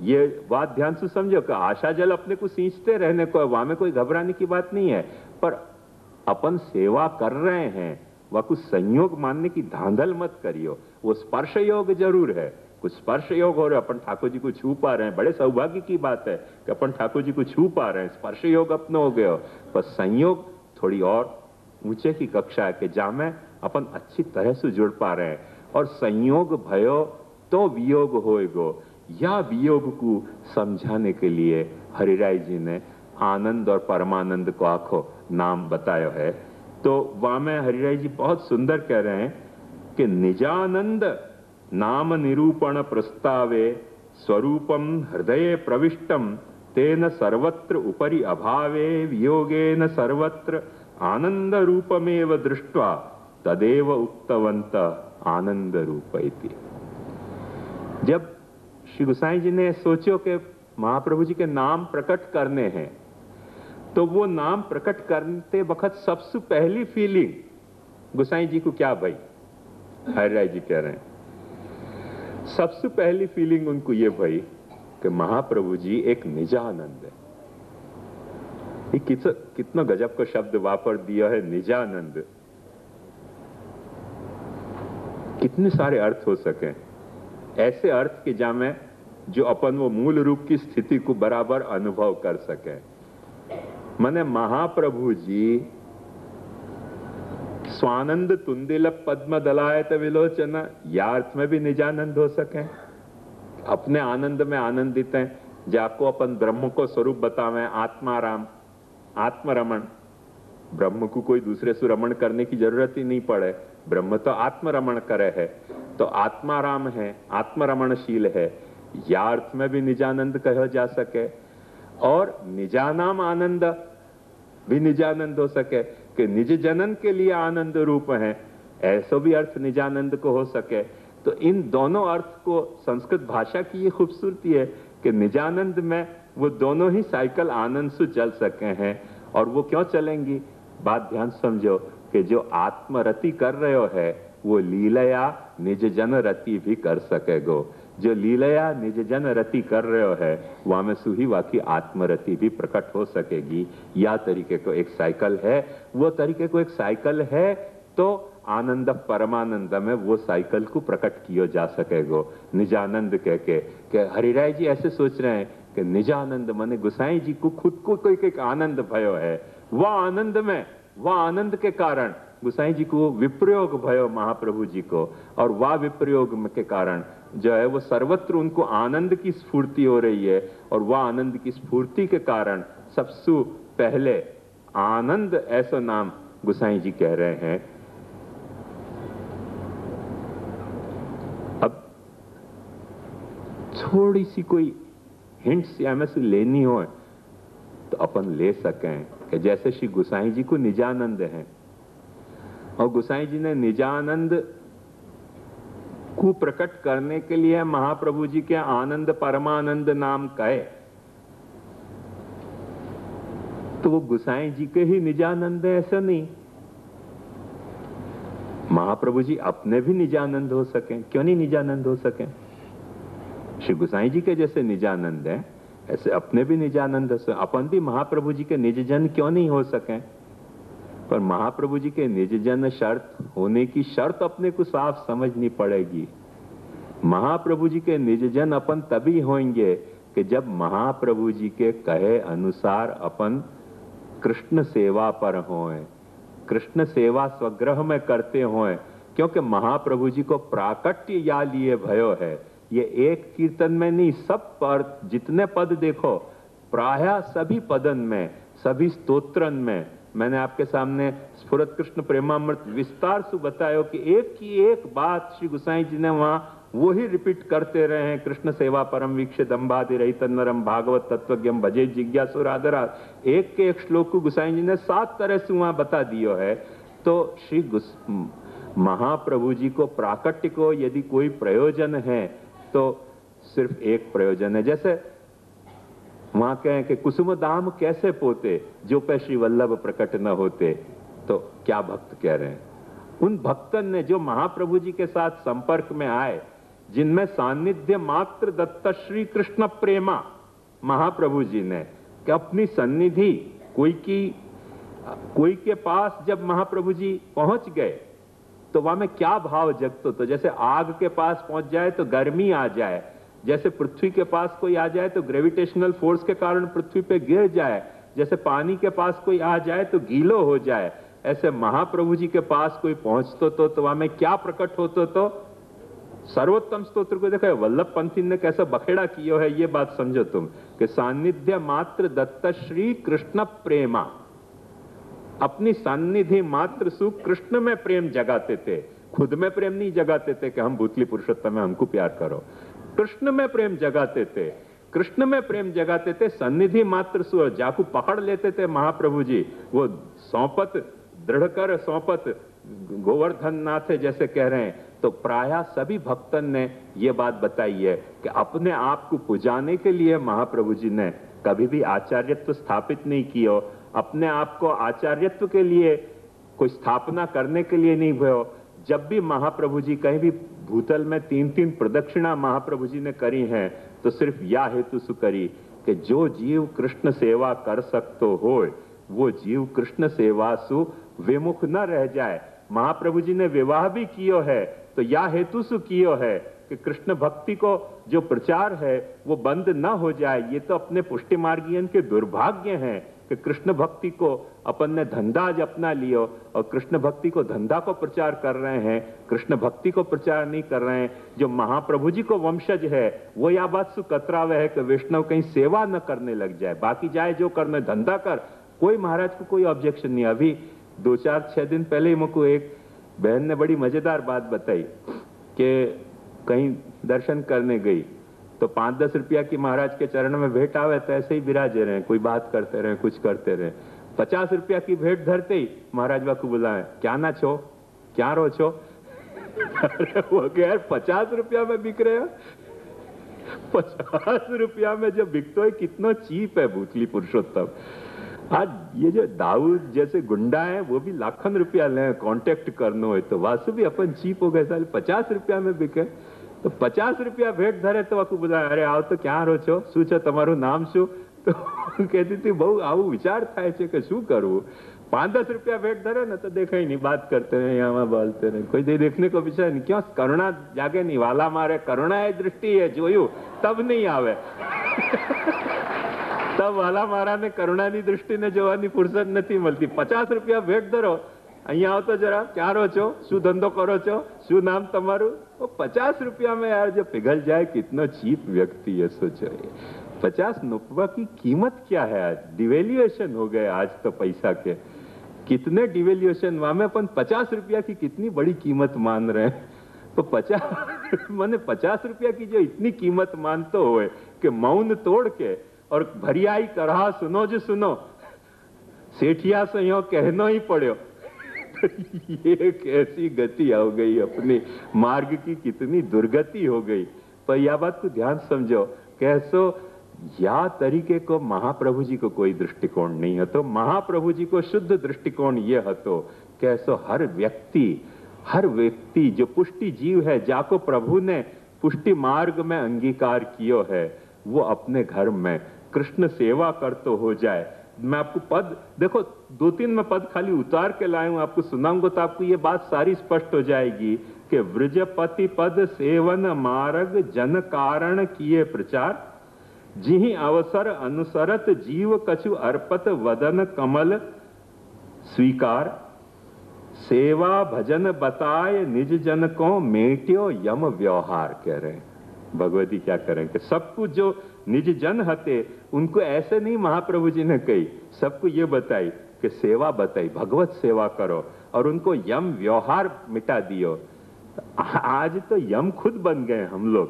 ये बात ध्यान से समझो कि आशा जल अपने को सींचते रहने को, वहां में कोई घबराने की बात नहीं है, पर अपन सेवा कर रहे हैं वह कुछ संयोग मानने की धांधल मत करियो। वो स्पर्श योग जरूर है, कुछ स्पर्श योग हो रहे, अपन ठाकुर जी को छू पा रहे हैं, बड़े सौभाग्य की बात है कि अपन ठाकुर जी को छू पा रहे हैं, स्पर्श योग अपना हो गया, पर संयोग थोड़ी और ऊंचे की कक्षा है कि जहां में अपन अच्छी तरह से जुड़ पा रहे हैं। और संयोग भयो तो वियोग होएगो, या वियोग को समझाने के लिए हरिराय जी ने आनंद और परमानंद को आखो नाम बताया है। तो वहां में हरिराय जी बहुत सुंदर कह रहे हैं कि निजानंद नाम निरूपण प्रस्तावे स्वरूपम हृदये प्रविष्टम तेन सर्वत्र उपरि अभावे वियोगेन सर्वत्र आनंद रूपमेव दृष्ट्वा तदेव उक्तवंत आनंद रूप इति। जब श्री गोसाई जी ने सोचो कि महाप्रभु जी के नाम प्रकट करने हैं, तो वो नाम प्रकट करते वक्त सबसे पहली फीलिंग गोसाई जी को क्या भाई, हरिराय जी कह रहे हैं, सबसे पहली फीलिंग उनको ये भाई कि महाप्रभु जी एक निजानंद है। ये कितना गजब का शब्द वापर दिया है, निजानंद। कितने सारे अर्थ हो सके, ऐसे अर्थ के जामे जो अपन वो मूल रूप की स्थिति को बराबर अनुभव कर सके। मने महाप्रभु जी स्वानंद तुंदिल पद्म दलायत विलोचन, या अर्थ में भी निजानंद हो सके, अपने आनंद में आनंदित हैं, जाको अपन ब्रह्म को स्वरूप बतावे, आत्माराम, आत्मरमण, ब्रह्म को कोई दूसरे से रमण करने की जरूरत ही नहीं पड़े, ब्रह्म तो आत्मरमण करे है, तो आत्माराम है, आत्मरमणशील है, या अर्थ में भी निजानंद कहा जा सके। और निजानाम आनंद भी निजानंद हो सके कि निज जनन के लिए आनंद रूप है, ऐसा भी अर्थ निजानंद को हो सके। तो इन दोनों अर्थ को, संस्कृत भाषा की ये खूबसूरती है कि निजानंद में वो दोनों ही साइकिल आनंद से चल सके हैं। और वो क्यों चलेंगी? बात ध्यान समझो कि जो आत्मरति कर रहे हो है वो लीलया निज जन रति भी कर सकेगो। जो लीलया निज जन रति कर रहे हो है वहां में सुही वाकी आत्मरति भी प्रकट हो सकेगी। या तरीके को एक साइकिल है, वो तरीके को एक साइकिल है तो आनंद परमानंद में वो साइकिल को प्रकट किया जा सकेगो। निजानंद कह के हरिराय जी ऐसे सोच रहे हैं कि निजानंद माने गुसाई जी को खुद को कोई एक आनंद भयो है, वह आनंद में वह आनंद के कारण गुसाई जी को विप्रयोग भयो महाप्रभु जी को, और वह विप्रयोग के कारण जो है वो सर्वत्र उनको आनंद की स्फूर्ति हो रही है। और वह आनंद की स्फूर्ति के कारण सबसे पहले आनंद ऐसा नाम गुसाई जी कह रहे हैं। अब थोड़ी सी कोई हिंट्स या में से लेनी हो तो अपन ले सकें कि जैसे श्री गुसाई जी को निजानंद है और गुसाई जी ने निजानंद को प्रकट करने के लिए महाप्रभु जी के आनंद परमानंद नाम कहे, तो वो गुसाई जी के ही निजानंद है ऐसा नहीं। महाप्रभु जी अपने भी निजानंद हो सकें, क्यों नहीं निजानंद हो सकें? श्री गुसाई जी के जैसे निजानंद है ऐसे अपने भी निजानंद हो सकें। अपन भी महाप्रभु जी के निज जन क्यों नहीं हो सकें? पर महाप्रभु जी के निज जन शर्त होने की शर्त अपने को साफ समझनी पड़ेगी। महाप्रभु जी के निज जन अपन तभी होंगे कि जब महाप्रभु जी के कहे अनुसार अपन कृष्ण सेवा पर होएं, कृष्ण सेवा स्वग्रह में करते होएं। क्योंकि महाप्रभु जी को प्राकट्य या लिए भयो है, ये एक कीर्तन में नहीं, सब पर जितने पद देखो प्रायः सभी पदन में, सभी स्तोत्रन में मैंने आपके सामने स्फुरत कृष्ण प्रेमामृत विस्तार से बताया कि एक की एक बात श्री गुसाई जी ने वहां वो ही रिपीट करते रहे हैं। कृष्ण सेवा परम वीक्षित अंबादि रहित नरम भागवत तत्वज्ञम भजे जिज्ञासुर आदरा, एक के एक श्लोक को गुसाई जी ने 7 तरह से वहां बता दियो है। तो श्री महाप्रभु जी को प्राकट्य को यदि कोई प्रयोजन है तो सिर्फ एक प्रयोजन है। जैसे वहां कहें कि कुसुम दाम कैसे पोते जो पे श्री वल्लभ प्रकट न होते, तो क्या भक्त कह रहे हैं? उन भक्तन ने जो महाप्रभु जी के साथ संपर्क में आए, जिनमें सान्निध्य मात्र दत्त श्री कृष्ण प्रेमा, महाप्रभु जी ने कि अपनी सन्निधि कोई के पास जब महाप्रभु जी पहुंच गए तो वहां में क्या भाव जगतो? तो जैसे आग के पास पहुंच जाए तो गर्मी आ जाए, जैसे पृथ्वी के पास कोई आ जाए तो ग्रेविटेशनल फोर्स के कारण पृथ्वी पे गिर जाए, जैसे पानी के पास कोई आ जाए तो गीलो हो जाए, ऐसे महाप्रभु जी के पास कोई पहुंचतो तो वहां में क्या प्रकट होतो? तो सर्वोत्तम स्तोत्र को देखो वल्लभ पंथी ने कैसा बखेड़ा किया है, ये बात समझो तुम कि सान्निध्य मात्र दत्त श्री कृष्ण प्रेमा, अपनी सान्निधि मात्र सु कृष्ण में प्रेम जगाते थे, खुद में प्रेम नहीं जगाते थे कि हम भूतली पुरुषोत्तम है हमको प्यार करो। कृष्ण में प्रेम जगाते थे, कृष्ण में प्रेम जगाते थे, सन्निधि मात्र सु जाकू पकड़ लेते थे महाप्रभु जी। वो सौंपत दृढ़ कर सौंपत गोवर्धन नाथ जैसे कह रहे हैं। तो प्रायः सभी भक्तन ने ये बात बताई है कि अपने आप को पुजाने के लिए महाप्रभु जी ने कभी भी आचार्यत्व स्थापित नहीं किया, अपने आप को आचार्यत्व के लिए कोई स्थापना करने के लिए नहीं भयो। जब भी महाप्रभु जी कहीं भी भूतल में 3-3 प्रदक्षिणा महाप्रभु जी ने करी हैं तो सिर्फ या हेतु सु करी कि जो जीव कृष्ण सेवा कर सकतो हो वो जीव कृष्ण सेवा सु विमुख न रह जाए। महाप्रभु जी ने विवाह भी कियो है तो या हेतु सु कियो है कि कृष्ण भक्ति को जो प्रचार है वो बंद न हो जाए। ये तो अपने पुष्टि मार्गियन के दुर्भाग्य हैं कि कृष्ण भक्ति को अपन ने धंधा आज अपना लियो और कृष्ण भक्ति को धंधा को प्रचार कर रहे हैं, कृष्ण भक्ति को प्रचार नहीं कर रहे हैं। जो महाप्रभु जी को वंशज है वो यह बात सु कतरावे है कि वैष्णव कहीं सेवा न करने लग जाए, बाकी जाए जो करने धंधा कर। कोई महाराज को कोई ऑब्जेक्शन नहीं। अभी 2-4-6 दिन पहले ही मुझको एक बहन ने बड़ी मजेदार बात बताई कि कहीं दर्शन करने गई तो 5-10 रुपया की महाराज के चरण में भेंट आवे तो ऐसे ही विराजे रहे, कोई बात करते रहे, कुछ करते रहे। 50 रुपया की भेंट धरते ही महाराज बाकू बुलाए, क्या ना छो, क्या रो छो? वो यार 50 रुपया में बिक रहे हो? 50 रुपया में जो बिकतो है, कितना चीप है भूतली पुरुषोत्तम। आज ये जो दाऊद जैसे गुंडा है वो भी लाखन रुपया ले कॉन्टेक्ट करनो है तो वासु भी अपन चीप हो गए, साले 50 रुपया में बिके। तो 50 रुपया भेंट धरे तो आपको बुलाया, अरे आओ तो क्या रो छो, શું છે તમારું નામ શું? તો કહેતી હતી બહુ આવું વિચાર થાય છે કે શું કરવું। 5-10 रुपया भेंट धरे ना तो देखा ही नहीं, बात करते रहे, यहाँ बोलते रहे, कोई देखने को विचार नहीं। क्यों? करुणा जागे नहीं, वाला मारे करुणा है दृष्टि है जोयू तब नहीं आवे। तब वाला मारा ने करुणाની દૃષ્ટિને જોવાની ફુરસત નથી મળતી। 50 રૂપિયા ભેટ ધરો, અહીંયા આવો તો જરા, ક્યાં રહો છો, શું ધંધો કરો છો, શું નામ તમારું? वो 50 रुपया में यार जो पिघल जाए, कितना चीप व्यक्ति है, सोचो। 50 रुपया की कीमत क्या है आज? डिवेल्युएशन हो गए आज तो पैसा के, कितने डिवेल्युएशन वहां में अपन 50 रुपया की कितनी बड़ी कीमत मान रहे हैं। तो 50 मैंने 50 रुपया की जो इतनी कीमत मानते हुए कि मौन तोड़ के और भरियाई करहा सुनो जो सुनो, सेठिया से यो कहना ही पड़ो। ये कैसी गति हो गई, अपनी मार्ग की कितनी दुर्गति हो गई। पर यह बात को ध्यान समझो, कैसो या तरीके को महाप्रभु जी को कोई दृष्टिकोण नहीं है, तो महाप्रभु जी को शुद्ध दृष्टिकोण ये है तो कैसो हर व्यक्ति जो पुष्टि जीव है, जाको प्रभु ने पुष्टि मार्ग में अंगीकार कियो है, वो अपने घर में कृष्ण सेवा करतो हो जाए। मैं आपको पद देखो, 2-3 में पद खाली उतार के लाया हूं, आपको सुनाऊंगा तो आपको ये बात सारी स्पष्ट हो जाएगी कि व्रजपति पद सेवन मार्ग जन कारण किए प्रचार, जिहि अवसर अनुसरत जीव कछु अर्पत वदन कमल स्वीकार, सेवा भजन बताए निज जन को मेट्यो यम व्यवहार। कह रहे हैं भगवती क्या करें कि सब कुछ जो निज जन हते उनको ऐसे नहीं महाप्रभु जी ने कही, सबको ये बताई कि सेवा बताई, भगवत सेवा करो और उनको यम व्यवहार मिटा दियो। आज तो यम खुद बन गए हम लोग,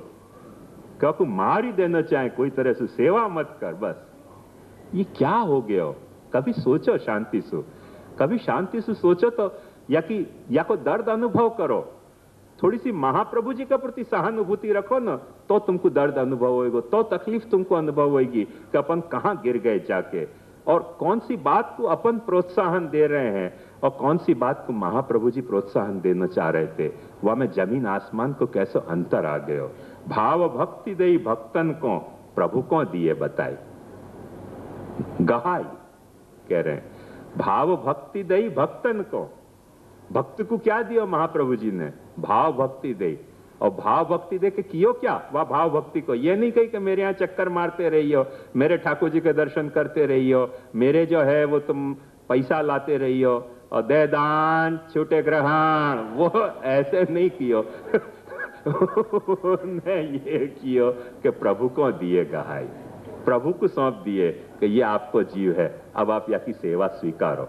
क्योंकि मार ही देना चाहे कोई तरह से, सेवा मत कर बस। ये क्या हो गया हो? कभी सोचो शांति से, कभी शांति से सोचो तो, या को दर्द अनुभव करो, थोड़ी सी महाप्रभु जी के प्रति सहानुभूति रखो ना, तो तुमको दर्द अनुभव होएगा, तो तकलीफ तुमको अनुभव होगी कि अपन कहां गिर गए जाके, और कौन सी बात को अपन प्रोत्साहन दे रहे हैं और कौन सी बात को महाप्रभु जी प्रोत्साहन देना चाह रहे थे। वह में जमीन आसमान को कैसे अंतर आ गयो। भाव भक्ति दई भक्तन को प्रभु को दिए बताई, गहाई कह रहे हैं, भाव भक्ति दई भक्तन को, भक्त को क्या दिया महाप्रभु जी ने? भाव भक्ति दे। और भाव भक्ति दे के कियो क्या? वह भाव भक्ति को ये नहीं कही कि मेरे यहाँ चक्कर मारते रहियो, मेरे ठाकुर जी के दर्शन करते रहियो, मेरे जो है वो तुम पैसा लाते रहियो और दे दान छूटे ग्रहण, वो ऐसे नहीं कियो। ने ये कियो कि प्रभु को दिए गहाई, प्रभु को सौंप दिए कि ये आपको जीव है, अब आप या की सेवा स्वीकारो।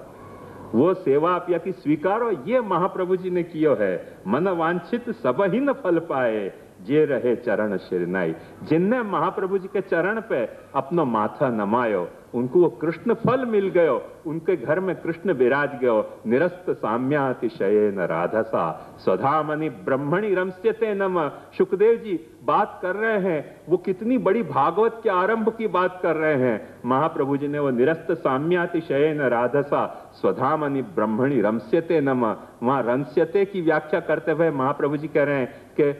वो सेवा आप या की स्वीकारो, ये महाप्रभु जी ने कियो है। मन वांछित सब ही न फल पाए, जे रहे चरण शिरनाई। जिनने महाप्रभु जी के चरण पे अपनो माथा नमायो, उनको वो कृष्ण फल मिल गयो, उनके घर में कृष्ण विराज गयो। निरस्त साम्यातिशयेन राधसा स्वधामनि ब्रह्मणि रमस्यते नम। सुखदेव जी बात कर रहे हैं, वो कितनी बड़ी भागवत के आरंभ की बात कर रहे हैं। महाप्रभु जी ने वो निरस्त साम्यातिशयेन राधसा स्वधामनि ब्रह्मणि रमस्यते नम, वहां रमस्यते की व्याख्या करते हुए महाप्रभु जी कह रहे हैं कि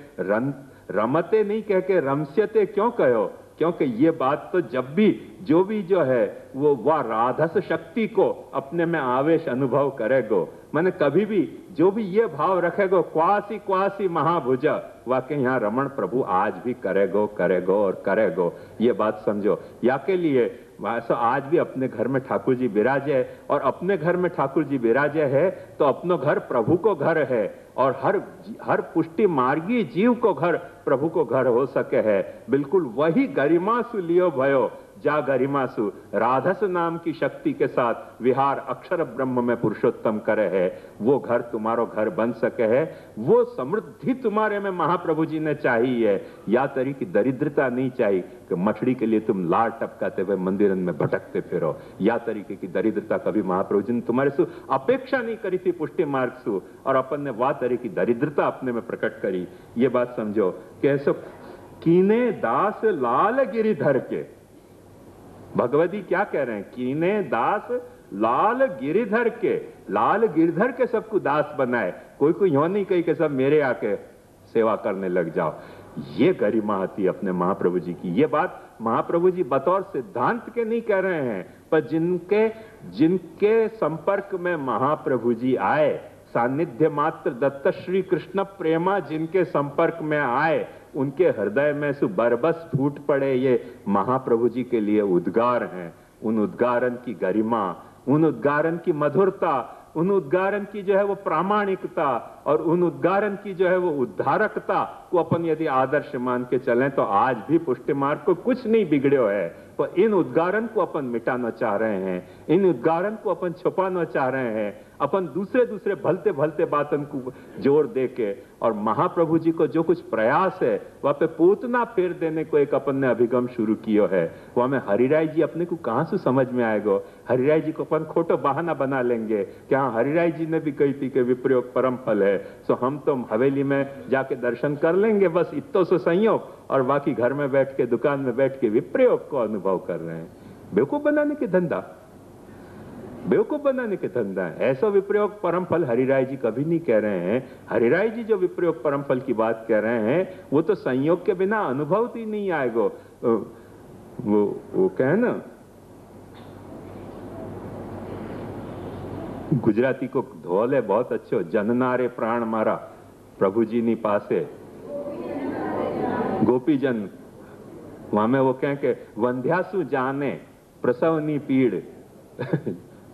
रमते नहीं कह के रमस्यते क्यों कहो? क्योंकि ये बात तो जब भी जो भी जो है वो वह राधस शक्ति को अपने में आवेश अनुभव करेगो, मैंने कभी भी जो भी ये भाव रखेगो क्वासी क्वासी महाभुजा, वाकई यहाँ रमण प्रभु आज भी करेगो और करेगो। ये बात समझो। या के लिए वैसा आज भी अपने घर में ठाकुर जी विराजे, और अपने घर में ठाकुर जी विराजे है तो अपनो घर प्रभु को घर है, और हर पुष्टि मार्गी जीव को घर प्रभु को घर हो सके है। बिल्कुल वही गरिमासु लियो भयो, जा गरिमासु राधस नाम की शक्ति के साथ विहार अक्षर ब्रह्म में पुरुषोत्तम करे है, वो घर तुम्हारो घर बन सके है। वो समृद्धि तुम्हारे में महाप्रभु जी ने चाहिए, या तरी की दरिद्रता नहीं चाहिए कि मछली के लिए तुम लार टपकाते हुए मंदिरन में भटकते फिरो। या तरीके की दरिद्रता कभी महाप्रभु जी ने तुम्हारे सु अपेक्षा नहीं करी थी पुष्टि मार्ग सु, और अपन ने वाह तरह की दरिद्रता अपने में प्रकट करी। ये बात समझो। कैसे कीने दास लाल गिरिधर के। भगवती क्या कह रहे हैं? कीने दास लाल गिरिधर के, लाल गिरधर के सबको दास बनाए। कोई कोई यूं नहीं कही कि सब मेरे आके सेवा करने लग जाओ। ये गरिमा थी अपने महाप्रभु जी की। ये बात महाप्रभु जी बतौर सिद्धांत के नहीं कह रहे हैं, पर जिनके संपर्क में महाप्रभु जी आए, सानिध्य मात्र दत्त श्री कृष्ण प्रेमा जिनके संपर्क में आए, उनके हृदय में सु बरबस फूट पड़े। ये महाप्रभु जी के लिए उद्गार हैं। उन उद्गारन की गरिमा, उन उद्गारन की मधुरता, उन उद्गारन की जो है वो प्रामाणिकता और उन उद्गारन की जो है वो उद्धारकता को अपन यदि आदर्श मान के चलें तो आज भी पुष्टि मार्ग को कुछ नहीं बिगड़ो है। पर इन उद्गारन को अपन मिटाना चाह रहे हैं, इन उद्गारन को अपन छुपाना चाह रहे हैं, अपन दूसरे भलते भलते बातन को जोर दे के। और महाप्रभु जी को जो कुछ प्रयास है वह पे पूतना फेर देने को एक अपन ने अभिगम शुरू किया है। वो हमें हरिराय जी अपने को कहां से समझ में आएगा? हरिराय जी को अपन खोटो बहाना बना लेंगे कि हाँ हरिराय जी ने भी कही थी कि विप्रयोग परम फल है, सो हम तो हवेली में जाके दर्शन कर लेंगे, बस इतो से संयोग, और बाकी घर में बैठ के दुकान में बैठ के विप्रयोग को अनुभव कर रहे हैं। बेवकूफ बनाने के धंधा, बेवकूफ बनाने के धंधा है। ऐसा विप्रयोग परम फल हरिराय जी कभी नहीं कह रहे हैं। हरिराय जी जो विप्रयोग परम फल की बात कह रहे हैं वो तो संयोग के बिना अनुभव ही नहीं आएगा। वो कहे ना, गुजराती को धोले बहुत अच्छो, जननारे प्राण मारा प्रभु जी नी पासे गोपीजन। वहां में वो कहें कि वंध्यासु जाने प्रसवनी पीड़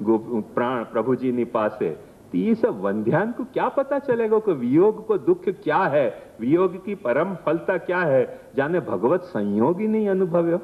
प्राण प्रभु जी नी पासे। तो ये सब वंध्यान को क्या पता चलेगा कि वियोग को दुख क्या है, वियोग की परम फलता क्या है? जाने भगवत संयोग ही नहीं अनुभव्यो।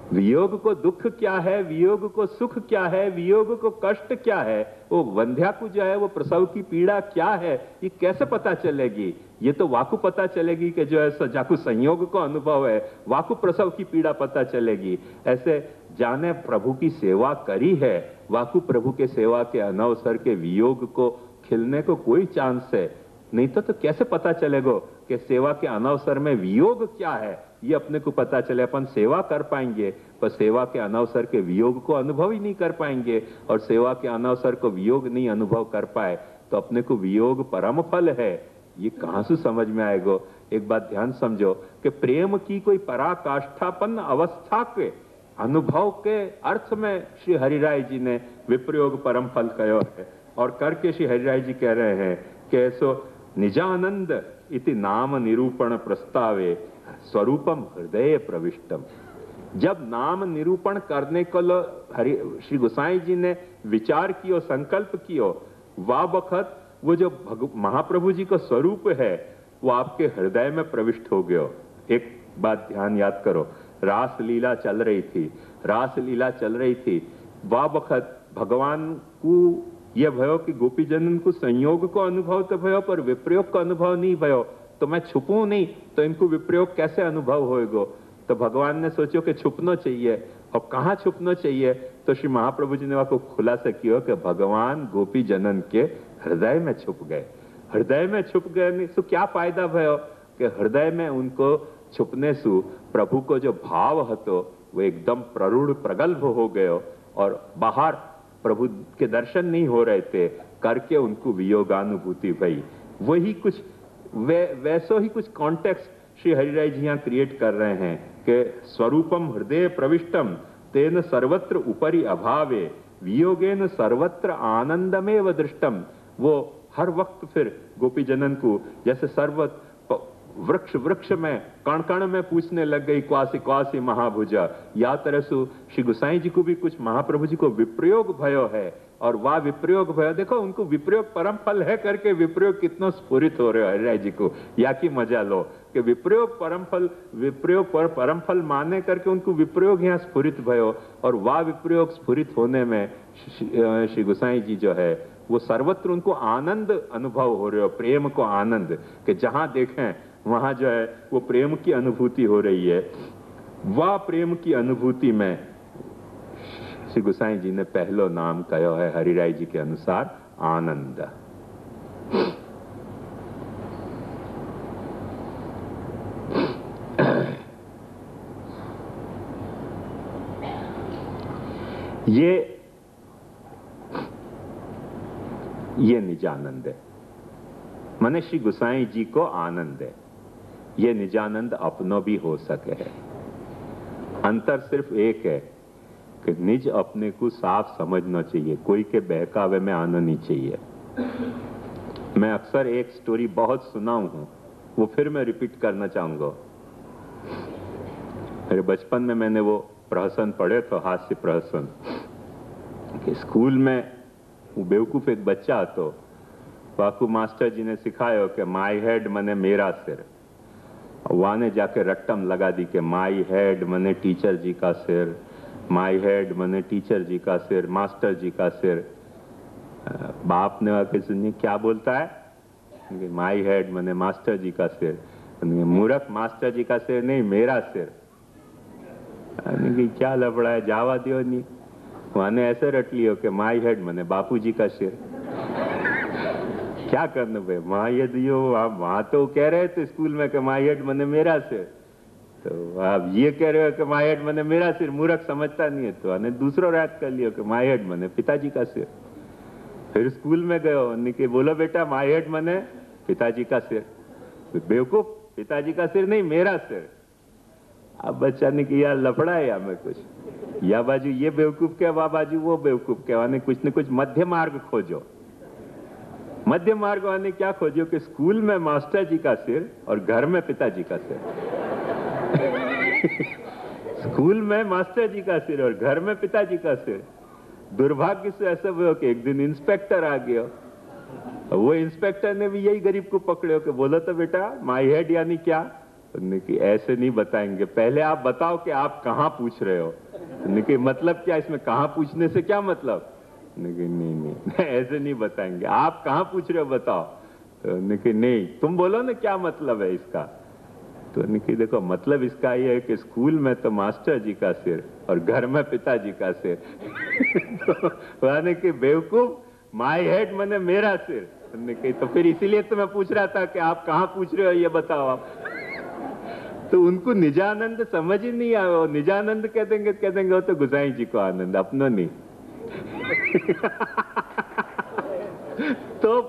वियोग को दुख क्या है, वियोग को सुख क्या है, वियोग को कष्ट क्या है, वो वंध्या को जो है वो प्रसव की पीड़ा क्या है, ये कैसे पता चलेगी? ये तो वाकु पता चलेगी कि जो है जाकु संयोग को अनुभव है, वाकु प्रसव की पीड़ा पता चलेगी। ऐसे जाने प्रभु की सेवा करी है, वाकु प्रभु के सेवा के अनवसर के वियोग को खिलने को कोई चांस है नहीं। तो कैसे पता चलेगा कि सेवा के अनवसर में वियोग क्या है? ये अपने को पता चले। अपन सेवा कर पाएंगे पर सेवा के अनवसर के वियोग को अनुभव ही नहीं कर पाएंगे, और सेवा के अनवसर को वियोग नहीं अनुभव कर पाए तो अपने को वियोग परम फल है, ये कहां से समझ में आएगा? एक बात ध्यान समझो कि प्रेम की कोई पराकाष्ठापन्न अवस्था के अनुभव के अर्थ में श्री हरिराय जी ने विप्रयोग परम फल कहो है। और करके श्री हरिराय जी कह रहे हैं कि ऐसो निजानंद इति नाम निरूपण प्रस्तावे स्वरूपम हृदय प्रविष्टम। जब नाम निरूपण करने को श्री गोसाई जी ने विचार कियो, संकल्प कियो, वह वक्त वो जो महाप्रभु जी का स्वरूप है वो आपके हृदय में प्रविष्ट हो गयो। एक बात ध्यान याद करो, रास लीला चल रही थी, रास लीला चल रही थी, वह वक्त भगवान को यह भयो कि गोपीजनन को संयोग को अनुभव तो भयो पर विप्रयोग का अनुभव नहीं भयो। तो मैं छुपूं नहीं तो इनको विप्रयोग कैसे अनुभव होएगा? तो भगवान ने सोचो कि छुपना चाहिए, और कहाँ छुपना चाहिए? तो श्री महाप्रभु जी ने वहां खुलासा किया कि भगवान गोपी जनन के हृदय में छुप गए। हृदय में छुप गए तो क्या फायदा भयो कि हृदय में उनको छुपने से प्रभु को जो भाव हतो वो एकदम प्ररूढ़ प्रगल्भ हो गयो, और बाहर प्रभु के दर्शन नहीं हो रहे थे, करके उनको वियोगानुभूति भई। वही कुछ वैसो ही कुछ कॉन्टेक्स्ट श्री हरिराय जी यहाँ क्रिएट कर रहे हैं कि स्वरूपम हृदय प्रविष्टम तेन सर्वत्र उपरि अभावे वियोगेन सर्वत्र आनंदमेव दृष्टम। वो हर वक्त फिर गोपी जनन को जैसे सर्वत्र वृक्ष वृक्ष में कण कण में पूछने लग गई क्वासी क्वासी महाभुजा। या तरह से श्री गोसाई जी को भी कुछ महाप्रभु जी को विप्रयोग भयो है, और वह विप्रयोग भयो, देखो उनको विप्रयोग परम फल है करके विप्रयोग कितना स्फुरित हो रहे हो हरिराय जी को, या की मजा लो कि विप्रयोग परम फल, विप्रयोग पर परम फल माने करके उनको विप्रयोग यहाँ स्फुरित भयो। और वह विप्रयोग स्फुरित होने में श्री गोसाई जी जो है वो सर्वत्र उनको आनंद अनुभव हो रहे हो, प्रेम को आनंद, कि जहां देखें वहां जो है वो प्रेम की अनुभूति हो रही है। वह प्रेम की अनुभूति में श्री गोसाई जी ने पहलो नाम कहो है हरिराय जी के अनुसार आनंद। ये निजानंद है। माने श्री गुसाई जी को आनंद है। ये निजानंद अपनो भी हो सके है। अंतर सिर्फ एक है कि निज अपने को साफ समझना चाहिए, कोई के बहकावे में आना नहीं चाहिए। मैं अक्सर एक स्टोरी बहुत सुनाऊं हूं, वो फिर मैं रिपीट करना चाहूंगा। मेरे बचपन में मैंने वो प्रहसन पढ़े तो हास्य प्रहसन कि स्कूल में वो बेवकूफ एक बच्चा तो वाकू मास्टर जी ने सिखाया कि माई हेड मने मेरा सिर। वहां ने जाके रट्टम लगा दी कि माई हेड मने टीचर जी का सिर, माई हेड मने टीचर जी का सिर, मास्टर जी का सिर। बाप ने आके सुनिए क्या बोलता है, माई हेड मने मास्टर जी का सिर। मूर्ख, मास्टर जी का सिर नहीं, मेरा सिर। क्या लफड़ा है, जावा दियो नहीं। वहां ने ऐसे रट लियो कि माई हेड मने बापू जी का सिर। क्या करना भाई, वहां ये दियो, वहां तो कह रहे थे स्कूल में कि माई हेड मने मेरा सिर, तो आप ये कह रहे हो कि माई हेड मने मेरा सिर। मूर्ख समझता नहीं है, तो हमने दूसरा याद कर लियो कि माई हेड मने पिताजी का सिर। फिर स्कूल में गए, कि बोलो बेटा माई हेड मने पिताजी का सिर। बेवकूफ, पिताजी का सिर नहीं, मेरा सिर। अब बच्चा ने कि यार लफड़ा है या मैं कुछ, या बाजू ये बेवकूफ क्या, वाह बाजू वो बेवकूफ क्या। वाने कुछ न कुछ मध्य मार्ग खोजो। मध्य मार्ग वाने क्या खोजो कि स्कूल में मास्टर जी का सिर और घर में पिताजी का सिर। स्कूल में मास्टर जी का सिर और घर में पिताजी का सिर। दुर्भाग्य से ऐसा हुआ कि एक दिन इंस्पेक्टर आ गया। वो इंस्पेक्टर ने भी यही गरीब को पकड़े कि बोलो तो बेटा माई हेड यानी क्या। कि ऐसे नहीं बताएंगे, पहले आप बताओ कि आप कहां पूछ रहे हो। कि मतलब क्या, इसमें कहां पूछने से क्या मतलब। नहीं ऐसे नहीं बताएंगे, आप कहां पूछ रहे हो बताओ। तो नहीं तुम बोलो ना क्या मतलब है इसका। तो देखो मतलब इसका ये है कि स्कूल में तो मास्टर जी का सिर और घर में पिताजी का सिर। तो बेवकूफ, माई हेड मने मेरा सिर। तो फिर इसीलिए तो मैं पूछ रहा था कि आप कहां पूछ रहे हो ये बताओ आप। तो उनको निजानंद समझ ही नहीं आया। निजानंद कह देंगे वो तो गुसाई जी को आनंद, अपनो नहीं। तो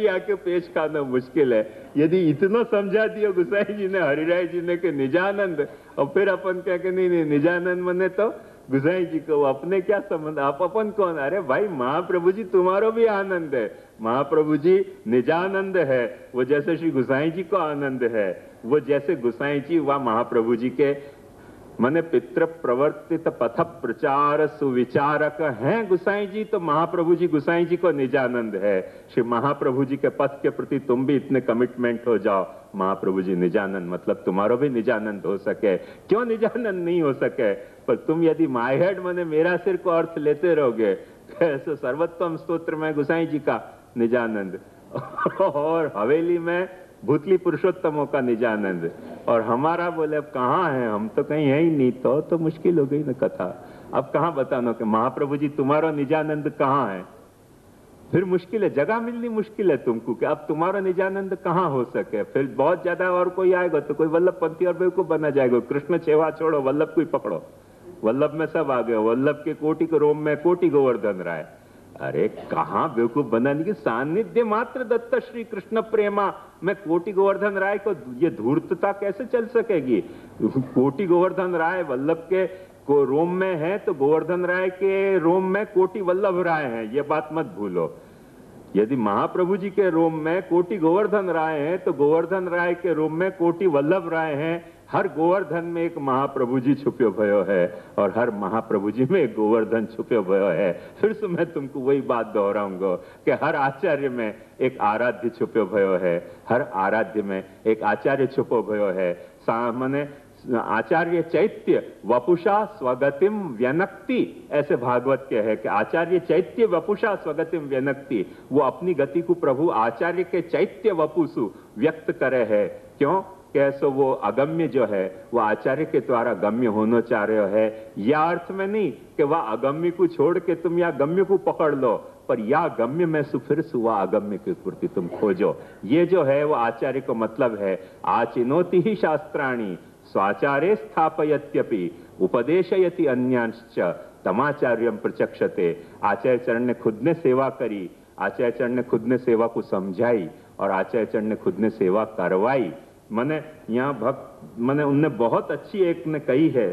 आके पेश खाना मुश्किल है। यदि इतना समझा दिया गुसाई जी ने, हरिराय जी ने कि निजानंद, और फिर अपन क्या कि नहीं निजानंद मने तो गुसाई जी को, अपने क्या संबंध, आप अपन कौन। अरे भाई महाप्रभु जी तुम्हारो भी आनंद है। महाप्रभु जी निजानंद है, वो जैसे श्री गुसाई जी को आनंद है, वो जैसे गुसाई जी व महाप्रभु जी के मने पितृ प्रवर्तित पथ प्रचार सुविचारक हैं गुसाई जी, तो महाप्रभु जी गुसाई जी को निजानंद है। श्री महाप्रभु जी के पथ के प्रति तुम भी इतने कमिटमेंट हो जाओ, महाप्रभु जी निजानंद, मतलब तुम्हारो भी निजानंद हो सके। क्यों निजानंद नहीं हो सके, पर तुम यदि माई हेड मने मेरा सिर को अर्थ लेते रहोगे, ऐसे सर्वोत्तम स्तोत्र में गुसाई जी का निजानंद और हवेली में भूतली पुरुषोत्तमों का निजानंद, और हमारा बोले अब कहाँ है, हम तो कहीं है ही नहीं। तो मुश्किल हो गई ना कथा। अब कहाँ बताना कि महाप्रभु जी तुम्हारा निजानंद कहाँ है। फिर मुश्किल है, जगह मिलनी मुश्किल है तुमको कि अब तुम्हारा निजानंद कहाँ हो सके। फिर बहुत ज्यादा और कोई आएगा तो कोई वल्लभ पंथी और बेवकूफ बना जाएगा। कृष्ण छेवा छोड़ो, वल्लभ को ही पकड़ो। वल्लभ में सब आ गए। वल्लभ के कोटि के रोम में कोटि गोवर्धन राय। अरे कहां बेवकूफ बनाने की, सानिध्य मात्र दत्त श्री कृष्ण प्रेमा में कोटि गोवर्धन राय को ये धूर्तता कैसे चल सकेगी। कोटि गोवर्धन राय वल्लभ के को रोम में है, तो गोवर्धन राय के रोम में कोटि वल्लभ राय हैं, ये बात मत भूलो। यदि महाप्रभु जी के रोम में कोटि गोवर्धन राय हैं, तो गोवर्धन राय के रोम में कोटि वल्लभ राय हैं। हर गोवर्धन में एक महाप्रभु जी छुप्यो भयो है, और हर महाप्रभु जी में एक गोवर्धन छुप्यो भयो है। फिर से मैं तुमको वही बात दोहराऊंगा कि हर आचार्य में एक आराध्य छुप्यो भयो है, हर आराध्य में एक आचार्य छुपो भयो है। सामने आचार्य चैत्य वपुषा स्वगतिम व्यनक्ति, ऐसे भागवत के है कि आचार्य चैत्य वपुषा स्वगतिम व्यनक्ति, वो अपनी गति को प्रभु आचार्य के चैत्य वपुषु व्यक्त करे है। क्यों? कैसो वो अगम्य जो है वो आचार्य के द्वारा गम्य होना चाह रहे है, या अर्थ में नहीं कि वह अगम्य को छोड़ के तुम या गम्य को पकड़ लो, पर या गम्य में फिर सुवा अगम्य की पूर्ति तुम खोजो। ये जो है वो आचार्य को मतलब है। आचिनोति ही शास्त्राणि स्वाचार्य स्थापयत्यपि उपदेशयति अन्यांश्च तमाचार्यम प्रचक्षते। आचार्य चरण ने खुद ने सेवा करी, आचार्य चरण ने खुद ने सेवा को समझाई और आचार्य चरण ने खुद ने सेवा करवाई। मैंने यहाँ भक्त मैंने उनने बहुत अच्छी एक ने कही है,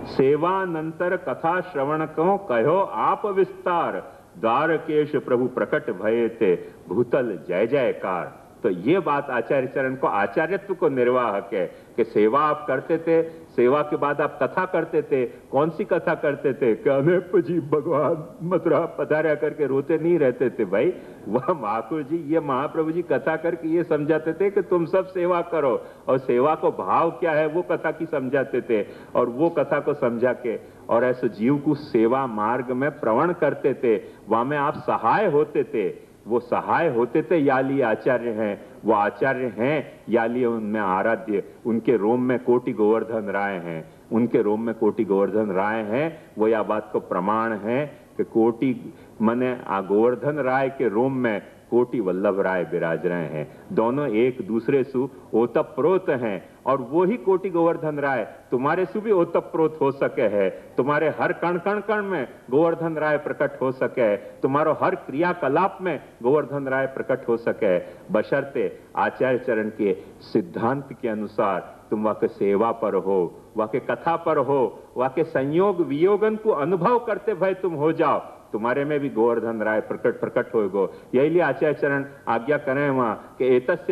सेवानंतर कथा श्रवण को कहो आप विस्तार, द्वारकेश प्रभु प्रकट भये थे भूतल जय जयकार। तो ये बात आचार्य चरण को आचार्यत्व को निर्वाहक है कि सेवा आप करते थे, सेवा के बाद आप कथा करते थे। कौन सी कथा करते थे? अनेप जी भगवान मथुरा पधारा करके रोते नहीं रहते थे भाई। वह महाकुर जी, ये महाप्रभु जी कथा करके ये समझाते थे कि तुम सब सेवा करो, और सेवा को भाव क्या है वो कथा की समझाते थे। और वो कथा को समझा के और ऐसे जीव को सेवा मार्ग में प्रवण करते थे, वहां में आप सहाय होते थे। वो सहाय होते थे, याली आचार्य हैं, वो आचार्य हैं, याली उनमें आराध्य, उनके रोम में कोटि गोवर्धन राय हैं, उनके रोम में कोटि गोवर्धन राय हैं। वो यह बात को प्रमाण है कि कोटि मने गोवर्धन राय के रोम में कोटि वल्लभ राय विराज रहे हैं। दोनों एक दूसरे सु ओतप्रोत हैं, और वो ही कोटि गोवर्धन राय तुम्हारे सु भी ओतप्रोत हो सके है। तुम्हारे हर कण कण कण में गोवर्धन राय प्रकट हो सके, तुम्हारो हर क्रियाकलाप में गोवर्धन राय प्रकट हो सके, बशर्ते आचार्य चरण के सिद्धांत के अनुसार तुम वह के सेवा पर हो, वह के कथा पर हो, वह के संयोग वियोगन को अनुभव करते भय तुम हो जाओ, तुम्हारे में भी गोवर्धन राय प्रकट होगो। यही लिए आचार्य चरण आज्ञा करें वहां कि एतत्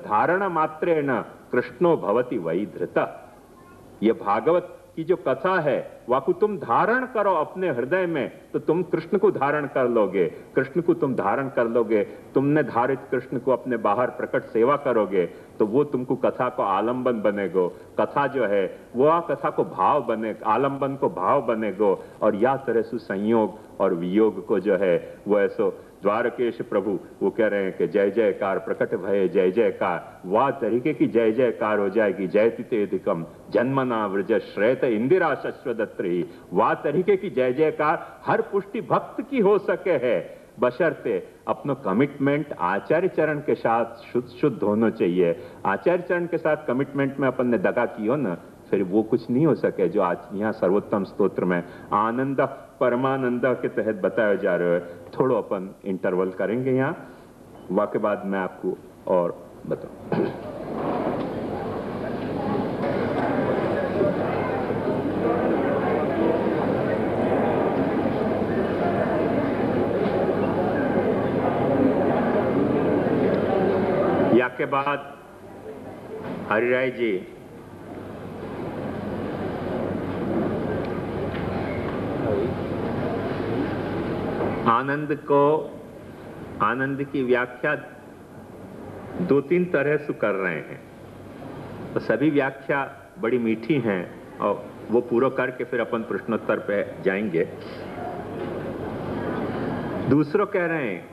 धारण मात्रेण कृष्णो भवति वही धृत। ये भागवत की जो कथा है वह को तुम धारण करो अपने हृदय में, तो तुम कृष्ण को धारण कर लोगे, कृष्ण को तुम धारण कर लोगे। तुमने धारित कृष्ण को अपने बाहर प्रकट सेवा करोगे तो वो तुमको कथा को आलंबन बनेगो। कथा जो है वो कथा को भाव बने, आलंबन को भाव बनेगो। और या तरह से संयोग और वियोग को जो है वो ऐसो द्वारकेश प्रभु वो कह रहे हैं कि जय जयकार प्रकट भये जय जयकार, वह तरीके की जय जयकार हो जाएगी। जयतितेधिकम जन्मना व्रज श्रेत इंदिरा शश्वदत्री, वह तरीके की जय जयकार हर पुष्टि भक्त की हो सके है, बशर्ते अपना कमिटमेंट आचार्य चरण के साथ शुद्ध होना चाहिए। आचार्य चरण के साथ कमिटमेंट में अपन ने दगा की हो ना, फिर वो कुछ नहीं हो सके जो आज यहाँ सर्वोत्तम स्तोत्र में आनंद परमानंद के तहत बताया जा रहा है। थोड़ा अपन इंटरवल करेंगे यहाँ, वाके बाद मैं आपको और बताऊं। या के बाद हरिराय जी आनंद की व्याख्या दो तीन तरह से कर रहे हैं, तो सभी व्याख्या बड़ी मीठी हैं और वो पूरा करके फिर अपन प्रश्नोत्तर पे जाएंगे। दूसरों कह रहे हैं,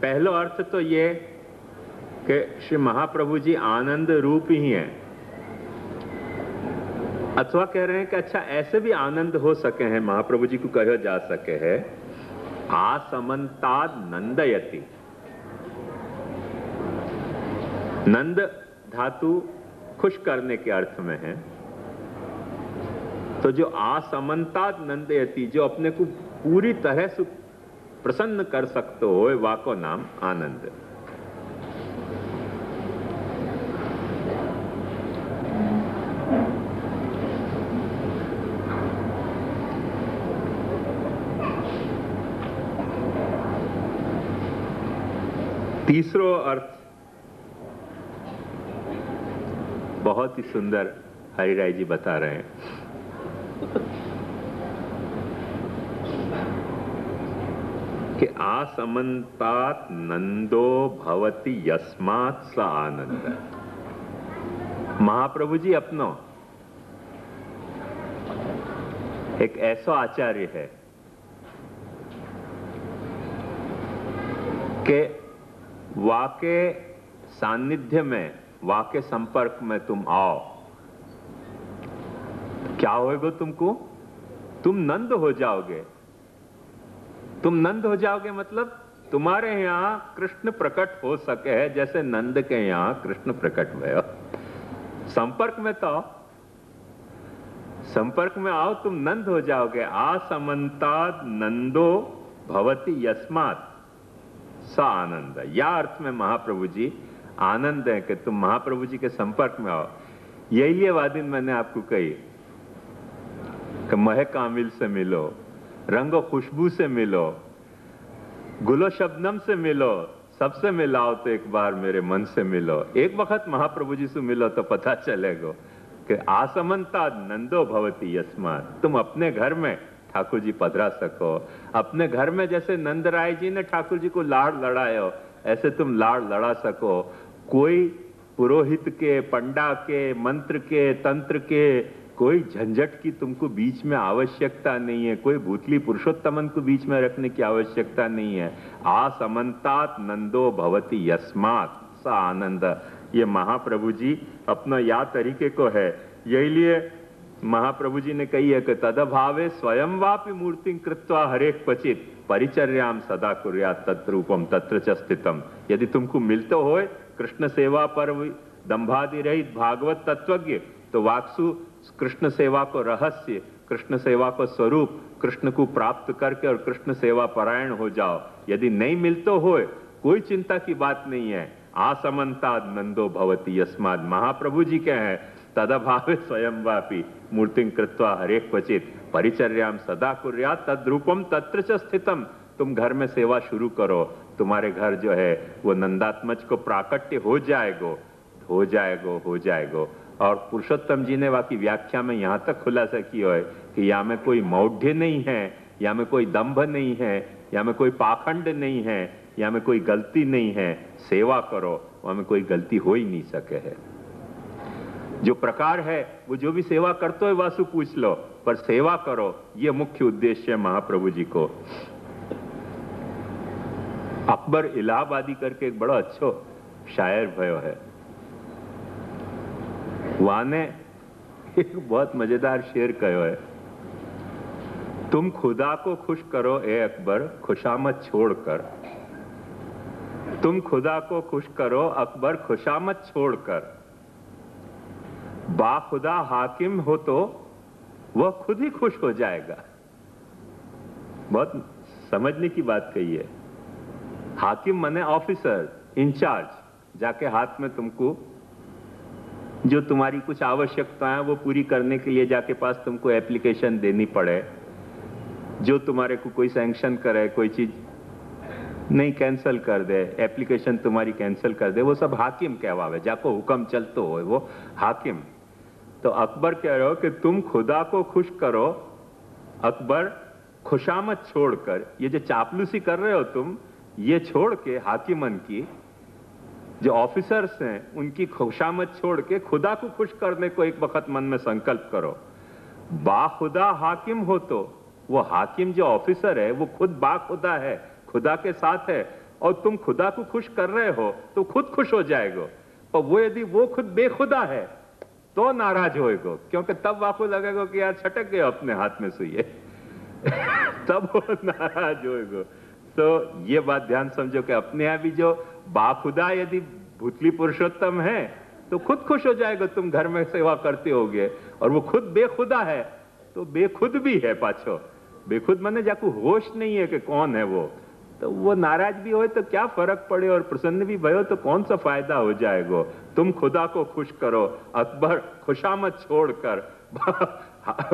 पहला अर्थ तो ये कि श्री महाप्रभु जी आनंद रूप ही हैं, अथवा कह रहे हैं कि अच्छा ऐसे भी आनंद हो सके हैं, महाप्रभु जी को कहा जा सके है आसमन्ताद नंदयति। नंद धातु खुश करने के अर्थ में है, तो जो आसमन्ताद नंदयति, जो अपने को पूरी तरह से प्रसन्न कर सकते हो, वाको नाम आनंद। तीसरो अर्थ बहुत ही सुंदर हरिराय जी बता रहे हैं कि आसमन्तात् नंदो भवति यस्मात् स आनंद। महाप्रभु जी अपनो एक ऐसा आचार्य है कि वाके सानिध्य में, वाके संपर्क में तुम आओ, क्या होएगा तुमको? तुम नंद हो जाओगे। तुम नंद हो जाओगे मतलब तुम्हारे यहां कृष्ण प्रकट हो सके है, जैसे नंद के यहां कृष्ण प्रकट हुए। संपर्क में तो संपर्क में आओ, तुम नंद हो जाओगे। आसमंताद नंदो भवति यस्मात् स आनंद। या अर्थ में महाप्रभु जी आनंद है कि तुम महाप्रभु जी के संपर्क में आओ। यही ये वादिन मैंने आपको कही कि महक आमिल से मिलो, रंगो खुशबू से मिलो, गुलो शबनम से मिलो, सबसे मिलाओ तो एक बार मेरे मन से मिलो। एक वक्त महाप्रभु जी से मिलो तो पता चलेगा कि आसमंता नंदो भवती यस्मात्। तुम अपने घर में ठाकुर जी पधरा सको। अपने घर में जैसे नंद राय जी ने ठाकुर जी को लाड़ लड़ाए हो, ऐसे तुम लाड़ लड़ा सको। कोई पुरोहित के, पंडा के, मंत्र के, तंत्र के कोई झंझट की तुमको बीच में आवश्यकता नहीं है। कोई भूतली पुरुषोत्तमन को बीच में रखने की आवश्यकता नहीं है। आसमंतात नंदो भवति यस्मात् स आनंद। ये महाप्रभु जी अपना या तरीके को है। यही लिए महाप्रभु जी ने कही है कि तदभावे स्वयं वापि मूर्ति कृत्वा हरेक क्वचित परिचर्याम सदा कुर्यात् तद्रूपम तत्र च स्थितम। यदि तुमको मिलते हो कृष्ण सेवा पर दंभादि रहित भागवत तत्वज्ञ, तो वाक्सु कृष्ण सेवा को रहस्य, कृष्ण सेवा को स्वरूप, कृष्ण को प्राप्त करके और कृष्ण सेवा परायण हो जाओ। यदि नहीं मिलते हो कोई चिंता की बात नहीं है। आसमंताद नंदो भवति यस्मात्। महाप्रभु जी के हैं तदभावे स्वयं वापी मूर्तिं कृत्वा हरेक क्वचित परिचर्याम सदा कुर्यात् तद्रूपम तत्र च स्थितम। तुम घर में सेवा शुरू करो, तुम्हारे घर जो है वो नंदात्मज को प्राकट्य हो जाएगो, हो जाएगो, हो जाएगो। और पुरुषोत्तम जी ने वाकी व्याख्या में यहाँ तक खुलासा किया है कि यहाँ में कोई मौढ़्य नहीं है, यहाँ में कोई दंभ नहीं है, यहाँ में कोई पाखंड नहीं है, यहाँ में कोई गलती नहीं है। सेवा करो, वहां में कोई गलती हो ही नहीं सके है। जो प्रकार है वो जो भी सेवा करते हो वासु पूछ लो, पर सेवा करो, ये मुख्य उद्देश्य है महाप्रभु जी को। अकबर इलाहाबादी करके एक बड़ा अच्छो शायर भयो है। वहां ने एक बहुत मजेदार शेर कहो है, तुम खुदा को खुश करो ए अकबर खुशामद छोड़कर। तुम खुदा को खुश करो अकबर खुशामद छोड़कर। बाखुदा हाकिम हो तो वह खुद ही खुश हो जाएगा। बहुत समझने की बात कही है। हाकिम माने ऑफिसर, इंचार्ज, जाके हाथ में तुमको जो तुम्हारी कुछ आवश्यकताएं वो पूरी करने के लिए जाके पास तुमको एप्लीकेशन देनी पड़े, जो तुम्हारे को कोई सैंक्शन करे, कोई चीज नहीं कैंसिल कर दे, एप्लीकेशन तुम्हारी कैंसिल कर दे, वो सब हाकिम कहवावे, जाको हुक्म चलतो हो वो हाकिम। तो अकबर कह रहे हो कि तुम खुदा को खुश करो अकबर खुशामद छोड़कर। ये जो चापलूसी कर रहे हो तुम, ये छोड़ के हाकिमन की जो ऑफिसर्स हैं उनकी खुशामद छोड़ के खुदा को खुश करने को एक वक्त मन में संकल्प करो। बाखुदा हाकिम हो तो वो हाकिम जो ऑफिसर है वो खुद बाखुदा है, खुदा के साथ है, और तुम खुदा को खुश कर रहे हो तो खुद खुश हो जाएगो। और वो यदि वो खुद बेखुदा है तो नाराज होएगो, क्योंकि तब वाकू लगेगा कि यार छटक गए अपने हाथ में सुइए तब वो नाराज होएगो। तो ये बात ध्यान समझो कि अपने यहाँ भी जो बाखुदा यदि भूतली पुरुषोत्तम है तो खुद खुश हो जाएगा, तुम घर में सेवा करते होगे। और वो खुद बेखुदा है तो बेखुद भी है पाछो। बेखुद माने जाकू होश नहीं है कि कौन है वो, तो वो नाराज भी हो तो क्या फर्क पड़े, और प्रसन्न भी भयो तो कौन सा फायदा हो जाएगा। तुम खुदा को खुश करो अकबर खुशामद छोड़कर।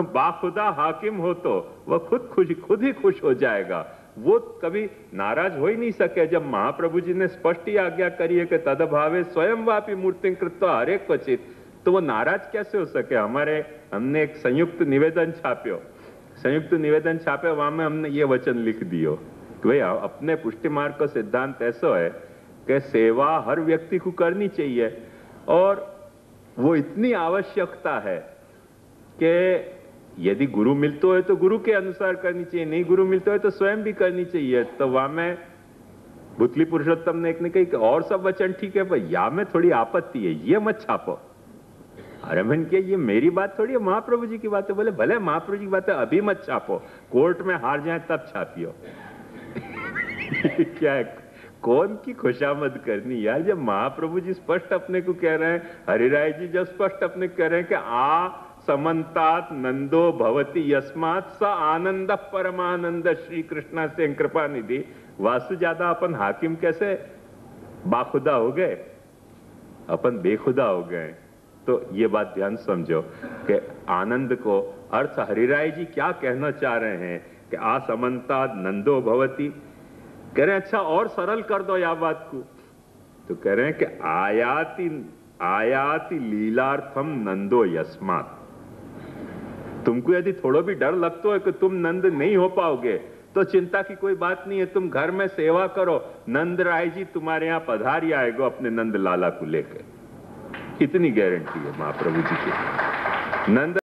बाखुदा हाकिम हो तो वह खुद ही खुश हो जाएगा। वो कभी नाराज हो ही नहीं सके। जब महाप्रभु जी ने स्पष्ट ही आज्ञा करी है कि तदभावे स्वयं वापी मूर्ति कृत्वा हरेक क्वचित, तो वो नाराज कैसे हो सके। हमने एक संयुक्त निवेदन छाप्यो, वहां में हमने ये वचन लिख दियो कि भाई अपने पुष्टि मार्ग का सिद्धांत ऐसा है कि सेवा हर व्यक्ति को करनी चाहिए, और वो इतनी आवश्यकता है कि यदि गुरु मिलते हो तो गुरु के अनुसार करनी चाहिए, नहीं गुरु मिलते हो तो स्वयं भी करनी चाहिए। तो वहां में भूतली पुरुषोत्तम ने एक ने कही कि और सब वचन ठीक है, पर या में थोड़ी आपत्ति है, ये मत छापो। अरे मैंने किया ये मेरी बात थोड़ी है, महाप्रभु जी की बात है। बोले भले महाप्रभु जी की बात है, अभी मत छापो, कोर्ट में हार जाए तब छापियो क्या है, कौन की खुशामद करनी यार। जब महाप्रभु जी स्पष्ट अपने को कह रहे हैं, हरिराय जी जब स्पष्ट अपने कह रहे हैं कि समन्तात नंदो भवति यस्मात् स आनंद परमानंद। श्री कृष्णा से कृपा निधि वासु ज्यादा अपन हाकिम कैसे बाखुदा हो गए, अपन बेखुदा हो गए। तो ये बात ध्यान समझो कि आनंद को अर्थ हरिराय जी क्या कहना चाह रहे हैं कि असमन्तात नंदो भवति। कह रहे हैं अच्छा और सरल कर दो या बात को, तो कह रहे हैं कि आयाति लीलार्थम नंदो यस्मात्। तुमको यदि थोड़ा भी डर लगता है कि तुम नंद नहीं हो पाओगे तो चिंता की कोई बात नहीं है, तुम घर में सेवा करो, नंद राय जी तुम्हारे यहां पधारी आएगा अपने नंद लाला को लेकर। इतनी गारंटी है महाप्रभु जी की। नंद